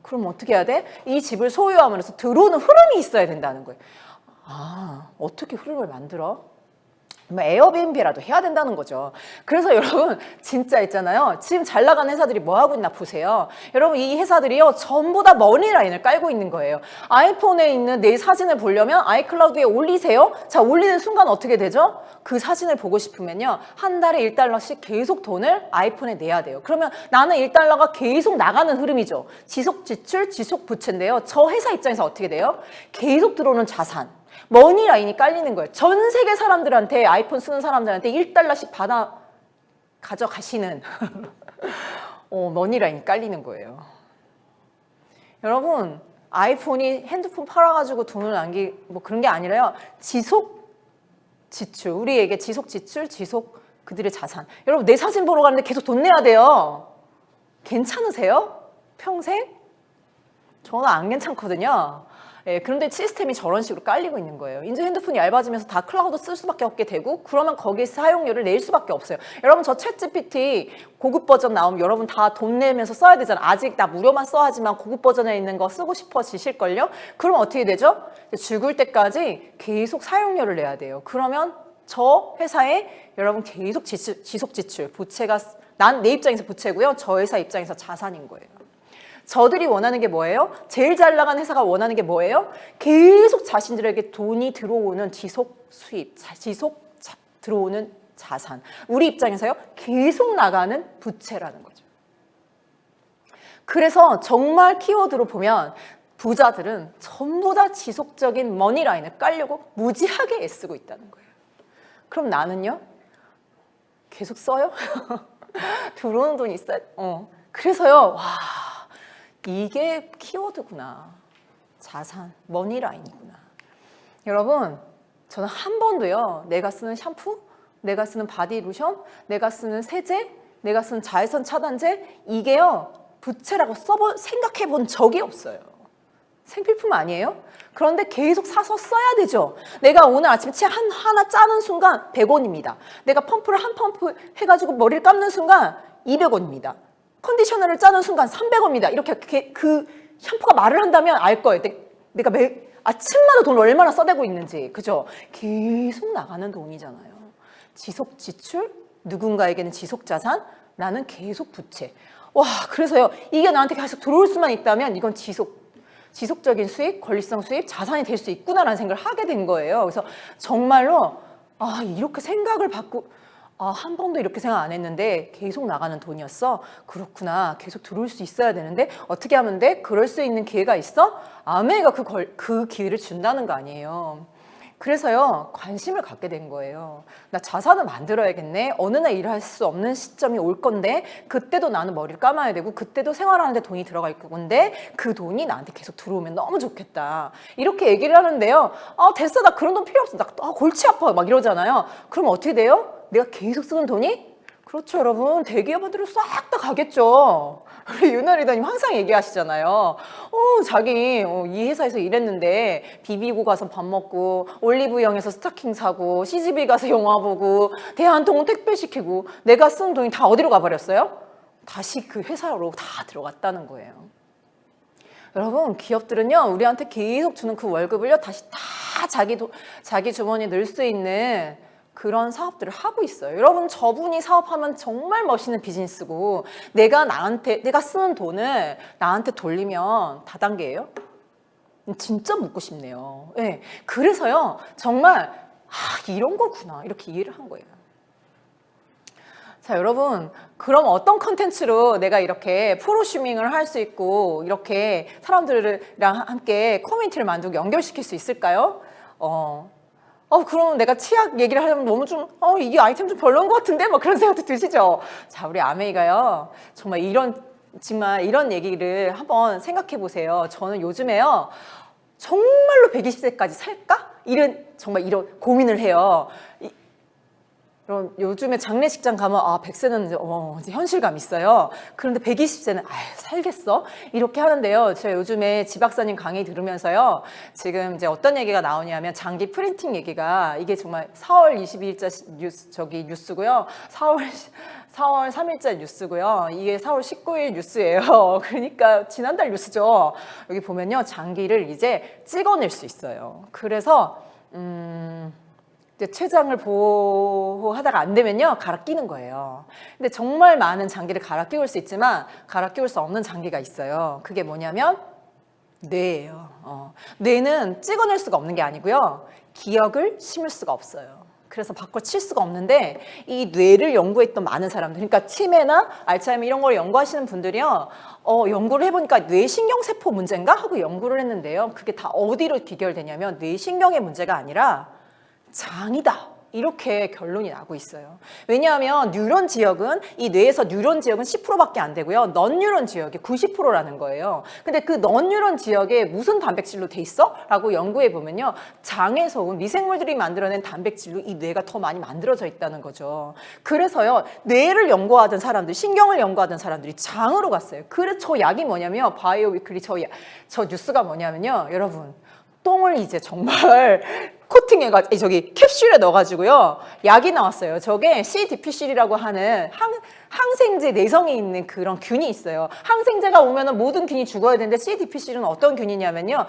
Speaker 7: 그럼 어떻게 해야 돼? 이 집을 소유함으로써 들어오는 흐름이 있어야 된다는 거예요. 어떻게 흐름을 만들어? 에어비앤비라도 해야 된다는 거죠. 그래서 여러분 진짜 있잖아요. 지금 잘 나가는 회사들이 뭐 하고 있나 보세요. 여러분 이 회사들이요 전부 다 머니라인을 깔고 있는 거예요. 아이폰에 있는 내 사진을 보려면 아이클라우드에 올리세요. 자, 올리는 순간 어떻게 되죠? 그 사진을 보고 싶으면요 한 달에 1달러씩 계속 돈을 아이폰에 내야 돼요. 그러면 나는 1달러가 계속 나가는 흐름이죠. 지속 지출, 지속 부채인데요. 저 회사 입장에서 어떻게 돼요? 계속 들어오는 자산. 머니라인이 깔리는 거예요. 전 세계 사람들한테 아이폰 쓰는 사람들한테 1달러씩 받아 가져가시는 머니라인이 깔리는 거예요. 여러분 아이폰이 핸드폰 팔아가지고 돈을 남기 뭐 그런 게 아니라요. 지속 지출 우리에게 지속 지출 지속 그들의 자산. 여러분 내 사진 보러 가는데 계속 돈 내야 돼요. 괜찮으세요? 평생? 저는 안 괜찮거든요. 예, 그런데 시스템이 저런 식으로 깔리고 있는 거예요. 이제 핸드폰이 얇아지면서 다 클라우드 쓸 수밖에 없게 되고 그러면 거기에 사용료를 낼 수밖에 없어요. 여러분 저 챗GPT 고급 버전 나오면 여러분 다 돈 내면서 써야 되잖아. 아직 나 무료만 써야지만 고급 버전에 있는 거 쓰고 싶어지실걸요? 그럼 어떻게 되죠? 죽을 때까지 계속 사용료를 내야 돼요. 그러면 저 회사에 여러분 계속 지속 지출, 부채가 난 내 입장에서 부채고요. 저 회사 입장에서 자산인 거예요. 저들이 원하는 게 뭐예요? 제일 잘 나가는 회사가 원하는 게 뭐예요? 계속 자신들에게 돈이 들어오는 지속 수입, 들어오는 자산. 우리 입장에서요, 계속 나가는 부채라는 거죠. 그래서 정말 키워드로 보면 부자들은 전부 다 지속적인 머니라인을 깔려고 무지하게 애쓰고 있다는 거예요. 그럼 나는요? 계속 써요? 들어오는 돈이 있어요? 그래서요, 와, 이게 키워드구나. 자산, 머니라인이구나. 여러분, 저는 한 번도요, 내가 쓰는 샴푸, 내가 쓰는 바디로션, 내가 쓰는 세제, 내가 쓰는 자외선 차단제, 이게요, 부채라고 생각해 본 적이 없어요. 생필품 아니에요? 그런데 계속 사서 써야 되죠. 내가 오늘 아침에 치 하나 짜는 순간 100원입니다. 내가 펌프를 한 펌프 해가지고 머리를 감는 순간 200원입니다. 컨디셔너를 짜는 순간 300원입니다. 이렇게 그 샴푸가 말을 한다면 알 거예요. 내가 아침마다 돈을 얼마나 써대고 있는지. 그죠? 계속 나가는 돈이잖아요. 지속 지출, 누군가에게는 지속 자산, 나는 계속 부채. 와, 그래서요. 이게 나한테 계속 들어올 수만 있다면 이건 지속적인 수입, 권리성 수입, 자산이 될 수 있구나라는 생각을 하게 된 거예요. 그래서 정말로 이렇게 생각을 한 번도 이렇게 생각 안 했는데 계속 나가는 돈이었어? 그렇구나. 계속 들어올 수 있어야 되는데 어떻게 하면 돼? 그럴 수 있는 기회가 있어? 아메이가 그 기회를 준다는 거 아니에요. 그래서요, 관심을 갖게 된 거예요. 나 자산을 만들어야겠네. 어느 날 일할 수 없는 시점이 올 건데 그때도 나는 머리를 감아야 되고 그때도 생활하는데 돈이 들어갈 건데 그 돈이 나한테 계속 들어오면 너무 좋겠다. 이렇게 얘기를 하는데요. 됐어. 나 그런 돈 필요 없어. 나 골치 아파. 막 이러잖아요. 그럼 어떻게 돼요? 내가 계속 쓰는 돈이? 그렇죠, 여러분. 대기업한테로 싹 다 가겠죠. 우리 윤아 리더님 항상 얘기하시잖아요. 자기 이 회사에서 일했는데 비비고 가서 밥 먹고 올리브영에서 스타킹 사고 CGV 가서 영화 보고 대한통운 택배 시키고 내가 쓴 돈이 다 어디로 가버렸어요? 다시 그 회사로 다 들어갔다는 거예요. 여러분, 기업들은요, 우리한테 계속 주는 그 월급을요, 다시 다 자기 주머니에 넣을 수 있는 그런 사업들을 하고 있어요. 여러분, 저분이 사업하면 정말 멋있는 비즈니스고 내가 쓰는 돈을 나한테 돌리면 다단계예요? 진짜 묻고 싶네요. 네. 그래서요, 정말 이런 거구나 이렇게 이해를 한 거예요. 자, 여러분, 그럼 어떤 컨텐츠로 내가 이렇게 프로슈밍을 할 수 있고 이렇게 사람들이랑 함께 커뮤니티를 만들고 연결시킬 수 있을까요? 그럼 내가 치약 얘기를 하면 너무 좀, 이게 아이템 좀 별로인 것 같은데? 막 그런 생각도 드시죠? 자, 우리 아메이가요, 정말 이런 얘기를 한번 생각해 보세요. 저는 요즘에요, 정말로 120세까지 살까? 정말 이런 고민을 해요. 요즘에 장례식장 가면 100세는 이제 현실감 있어요. 그런데 120세는 살겠어? 이렇게 하는데요. 제가 요즘에 지 박사님 강의 들으면서요. 지금 이제 어떤 얘기가 나오냐면 장기 프린팅 얘기가 이게 정말 4월 22일자 뉴스고요. 4월 3일자 뉴스고요. 이게 4월 19일 뉴스예요. 그러니까 지난달 뉴스죠. 여기 보면요. 장기를 이제 찍어낼 수 있어요. 그래서 이제 췌장을 보호하다가 안 되면요, 갈아 끼는 거예요. 근데 정말 많은 장기를 갈아 끼울 수 있지만 갈아 끼울 수 없는 장기가 있어요. 그게 뭐냐면 뇌예요. 뇌는 찍어낼 수가 없는 게 아니고요, 기억을 심을 수가 없어요. 그래서 바꿔 칠 수가 없는데 이 뇌를 연구했던 많은 사람들, 그러니까 치매나 알츠하이머 이런 걸 연구하시는 분들이요, 연구를 해보니까 뇌신경세포 문제인가 하고 연구를 했는데요. 그게 다 어디로 비결되냐면 뇌신경의 문제가 아니라 장이다 이렇게 결론이 나고 있어요. 왜냐하면 뉴런 지역은 이 뇌에서 뉴런 지역은 10%밖에 안 되고요. 넌 뉴런 지역이 90%라는 거예요. 근데 그 넌 뉴런 지역에 무슨 단백질로 돼 있어? 라고 연구해 보면요. 장에서 온 미생물들이 만들어낸 단백질로 이 뇌가 더 많이 만들어져 있다는 거죠. 그래서요. 뇌를 연구하던 사람들, 신경을 연구하던 사람들이 장으로 갔어요. 그래서 저 약이 뭐냐면 바이오 위클리 저 뉴스가 뭐냐면요. 여러분 똥을 이제 정말 코팅해가지고 저기 캡슐에 넣어가지고요 약이 나왔어요. 저게 CDPC라고 하는 항생제 내성에 있는 그런 균이 있어요. 항생제가 오면은 모든 균이 죽어야 되는데 CDPC는 어떤 균이냐면요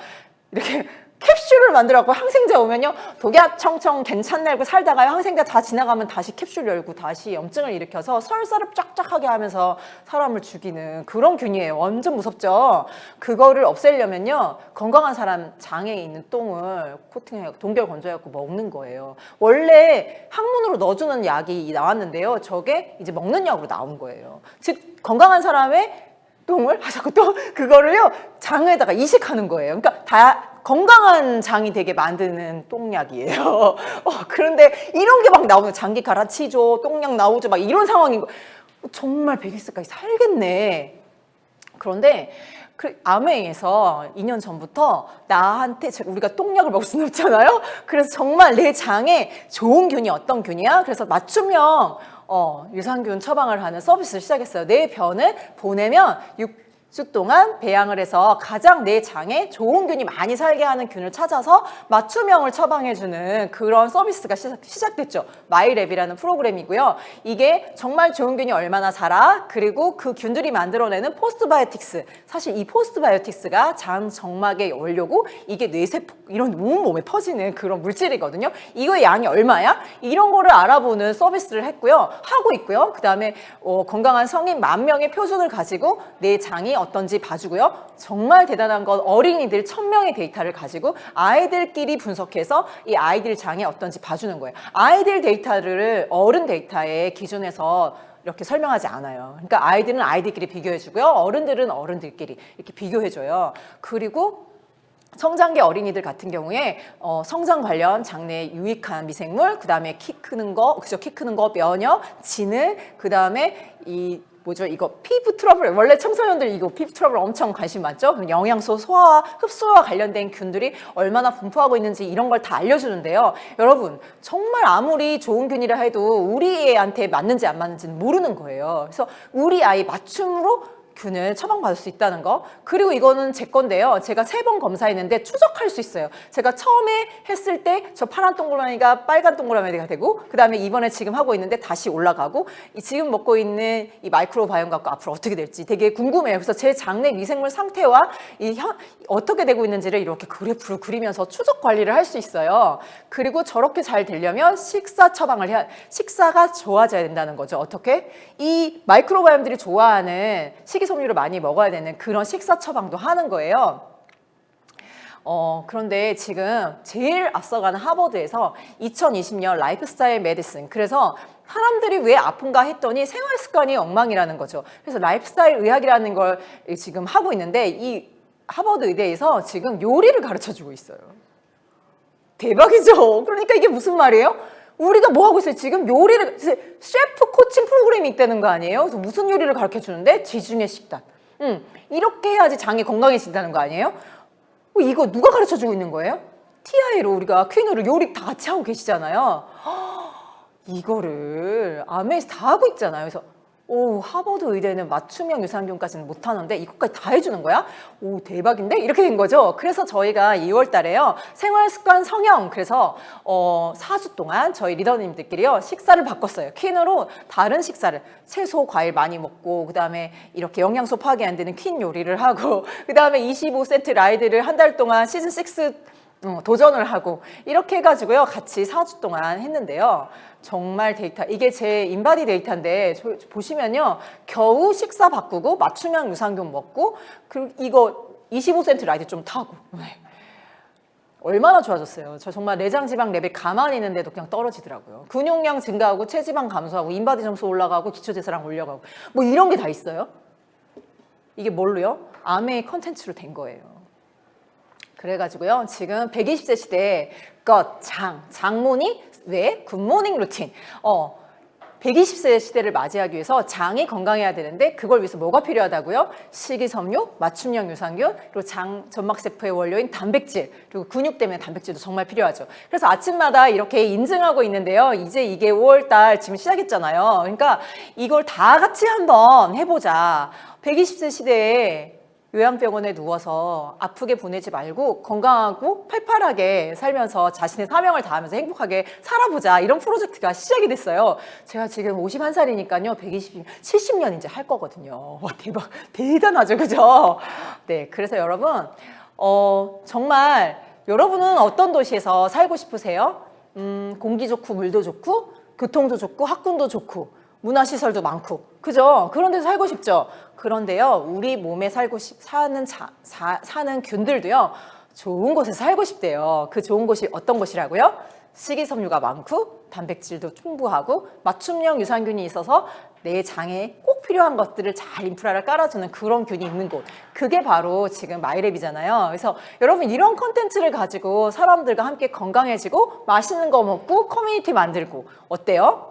Speaker 7: 이렇게 캡슐을 만들어갖고 항생제 오면요 독약 청청 괜찮네 하고 살다가요 항생제 다 지나가면 다시 캡슐 열고 다시 염증을 일으켜서 설사를 쫙쫙하게 하면서 사람을 죽이는 그런 균이에요. 완전 무섭죠. 그거를 없애려면요 건강한 사람 장에 있는 똥을 코팅해 동결 건조해갖고 먹는 거예요. 원래 항문으로 넣어주는 약이 나왔는데요 저게 이제 먹는 약으로 나온 거예요. 즉 건강한 사람의 똥을 자꾸 또 그거를요 장에다가 이식하는 거예요. 그러니까 다 건강한 장이 되게 만드는 똥약이에요. 그런데 이런 게 막 나오면 장기 갈아치죠, 똥약 나오죠, 막 이런 상황인 거. 정말 100일까지 살겠네. 그런데 그 아메이에서 2년 전부터 나한테 우리가 똥약을 먹을 수는 없잖아요. 그래서 정말 내 장에 좋은 균이 어떤 균이야? 그래서 맞춤형 유산균 처방을 하는 서비스를 시작했어요. 내 변을 보내면 6주 동안 배양을 해서 가장 내 장에 좋은 균이 많이 살게 하는 균을 찾아서 맞춤형을 처방해주는 그런 서비스가 시작됐죠. 마이랩이라는 프로그램이고요. 이게 정말 좋은 균이 얼마나 살아? 그리고 그 균들이 만들어내는 포스트바이오틱스. 사실 이 포스트바이오틱스가 장 정막의 원료고 이게 뇌세포 이런 온몸에 퍼지는 그런 물질이거든요. 이거의 양이 얼마야? 이런 거를 알아보는 서비스를 했고요. 하고 있고요. 그 다음에 건강한 성인 10,000명의 표준을 가지고 내 장이 어떤지 봐주고요. 정말 대단한 건 어린이들 1,000명의 데이터를 가지고 아이들끼리 분석해서 이 아이들 장이 어떤지 봐주는 거예요. 아이들 데이터를 어른 데이터의 기준에서 이렇게 설명하지 않아요. 그러니까 아이들은 아이들끼리 비교해주고요. 어른들은 어른들끼리 이렇게 비교해줘요. 그리고 성장기 어린이들 같은 경우에 성장 관련 장내에 유익한 미생물, 그 다음에 키 크는 거, 면역, 지능, 그 다음에 이거 피부 트러블, 원래 청소년들 이거 피부 트러블 엄청 관심 많죠? 그럼 영양소 소화와 흡수와 관련된 균들이 얼마나 분포하고 있는지 이런 걸 다 알려주는데요. 여러분, 정말 아무리 좋은 균이라 해도 우리 애한테 맞는지 안 맞는지는 모르는 거예요. 그래서 우리 아이 맞춤으로 균을 처방받을 수 있다는 거. 그리고 이거는 제 건데요. 제가 3번 검사했는데 추적할 수 있어요. 제가 처음에 했을 때 저 파란 동그라미가 빨간 동그라미가 되고 그 다음에 이번에 지금 하고 있는데 다시 올라가고 지금 먹고 있는 이 마이크로바이옴 갖고 앞으로 어떻게 될지 되게 궁금해요. 그래서 제 장내 미생물 상태와 어떻게 되고 있는지를 이렇게 그래프를 그리면서 추적 관리를 할 수 있어요. 그리고 저렇게 잘 되려면 식사 처방을 식사가 좋아져야 된다는 거죠. 어떻게? 이 마이크로바이옴들이 좋아하는 식이섬유를 많이 먹어야 되는 그런 식사 처방도 하는 거예요. 그런데 지금 제일 앞서가는 하버드에서 2020년 라이프스타일 메디슨, 그래서 사람들이 왜 아픈가 했더니 생활 습관이 엉망이라는 거죠. 그래서 라이프스타일 의학이라는 걸 지금 하고 있는데 이 하버드 의대에서 지금 요리를 가르쳐주고 있어요. 대박이죠. 그러니까 이게 무슨 말이에요? 우리가 뭐 하고 있어요? 지금 요리를, 셰프 코칭 프로그램이 있다는 거 아니에요? 그래서 무슨 요리를 가르쳐 주는데? 지중해 식단. 이렇게 해야지 장이 건강해진다는 거 아니에요? 이거 누가 가르쳐 주고 있는 거예요? TI로 우리가 퀸으로 요리 다 같이 하고 계시잖아요. 이거를 아메에서 다 하고 있잖아요. 그래서 하버드 의대는 맞춤형 유산균까지는 못하는데 이것까지 다 해주는 거야? 대박인데? 이렇게 된 거죠. 그래서 저희가 2월 달에요. 생활습관 성형, 그래서 4주 동안 저희 리더님들끼리요. 식사를 바꿨어요. 퀸으로 다른 식사를, 채소, 과일 많이 먹고, 그 다음에 이렇게 영양소 파괴 안 되는 퀸 요리를 하고, 그 다음에 25센트 라이드를 한 달 동안 시즌 6 도전을 하고 이렇게 해가지고요 같이 4주 동안 했는데요. 정말 데이터, 이게 제 인바디 데이터인데 보시면요 겨우 식사 바꾸고 맞춤형 유산균 먹고 그리고 이거 25센트 라이드 좀 타고 얼마나 좋아졌어요. 저 정말 내장 지방 레벨 가만히 있는데도 그냥 떨어지더라고요. 근육량 증가하고 체지방 감소하고 인바디 점수 올라가고 기초대사량 올려가고 뭐 이런 게 다 있어요. 이게 뭘로요? 아메이 컨텐츠로 된 거예요. 그래가지고요. 지금 120세 시대에 장모니 왜 굿모닝 루틴. 120세 시대를 맞이하기 위해서 장이 건강해야 되는데 그걸 위해서 뭐가 필요하다고요? 식이섬유, 맞춤형 유산균, 그리고 장 점막세포의 원료인 단백질, 그리고 근육 때문에 단백질도 정말 필요하죠. 그래서 아침마다 이렇게 인증하고 있는데요. 이제 이게 5월달 지금 시작했잖아요. 그러니까 이걸 다 같이 한번 해보자. 120세 시대에 요양병원에 누워서 아프게 보내지 말고 건강하고 팔팔하게 살면서 자신의 사명을 다하면서 행복하게 살아보자. 이런 프로젝트가 시작이 됐어요. 제가 지금 51살이니까요. 70년 이제 할 거거든요. 와, 대박. 대단하죠. 그죠? 네. 그래서 여러분, 정말 여러분은 어떤 도시에서 살고 싶으세요? 공기 좋고 물도 좋고 교통도 좋고 학군도 좋고 문화시설도 많고, 그죠? 그런 데서 살고 싶죠? 그런데요, 우리 몸에 사는 균들도요, 좋은 곳에서 살고 싶대요. 그 좋은 곳이 어떤 곳이라고요? 식이섬유가 많고, 단백질도 풍부하고, 맞춤형 유산균이 있어서 내 장에 꼭 필요한 것들을 잘 인프라를 깔아주는 그런 균이 있는 곳. 그게 바로 지금 마이랩이잖아요. 그래서 여러분 이런 콘텐츠를 가지고 사람들과 함께 건강해지고, 맛있는 거 먹고, 커뮤니티 만들고, 어때요?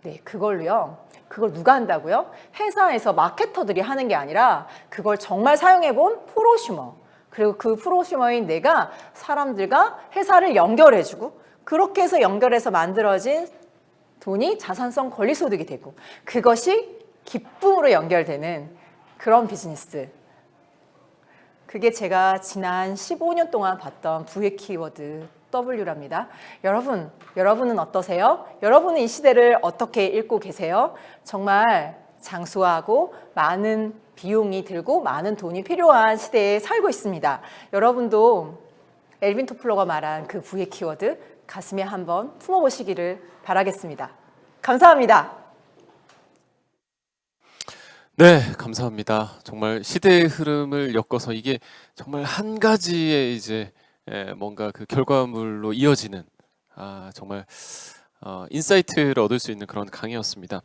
Speaker 7: 네, 그걸로요. 그걸 누가 한다고요? 회사에서 마케터들이 하는 게 아니라 그걸 정말 사용해본 프로슈머. 그리고 그 프로슈머인 내가 사람들과 회사를 연결해주고 그렇게 해서 연결해서 만들어진 돈이 자산성 권리소득이 되고 그것이 기쁨으로 연결되는 그런 비즈니스. 그게 제가 지난 15년 동안 봤던 부의 키워드 W랍니다. 여러분은 어떠세요? 여러분은 이 시대를 어떻게 읽고 계세요? 정말 장수하고 많은 비용이 들고 많은 돈이 필요한 시대에 살고 있습니다. 여러분도 엘빈 토플러가 말한 그 부의 키워드 가슴에 한번 품어보시기를 바라겠습니다. 감사합니다.
Speaker 4: 네, 감사합니다. 정말 시대의 흐름을 엮어서 이게 정말 한 가지의 이제 뭔가 그 결과물로 이어지는 정말 인사이트를 얻을 수 있는 그런 강의였습니다.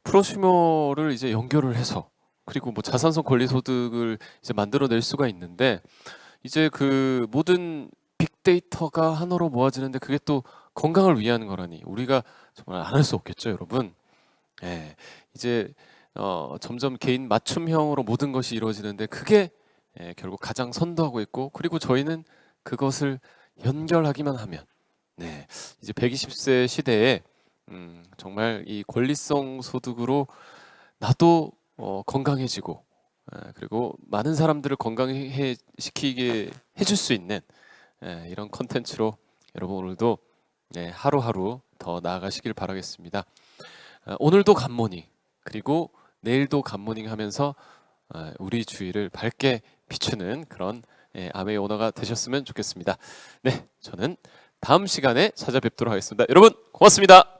Speaker 4: 프로슈머를 이제 연결을 해서 그리고 뭐 자산성 권리소득을 이제 만들어낼 수가 있는데 이제 그 모든 빅데이터가 하나로 모아지는데 그게 또 건강을 위한 거라니 우리가 정말 안 할 수 없겠죠, 여러분. 이제 점점 개인 맞춤형으로 모든 것이 이루어지는데 그게 결국 가장 선도하고 있고 그리고 저희는 그것을 연결하기만 하면 이제 120세 시대에 정말 이 권리성 소득으로 나도 건강해지고 그리고 많은 사람들을 건강해시키게 해줄 수 있는 이런 컨텐츠로 여러분 오늘도 하루하루 더 나아가시길 바라겠습니다. 오늘도 굿모닝 그리고 내일도 굿모닝 하면서 우리 주위를 밝게 비추는 그런 아메이 오너가 되셨으면 좋겠습니다. 네, 저는 다음 시간에 찾아뵙도록 하겠습니다. 여러분 고맙습니다.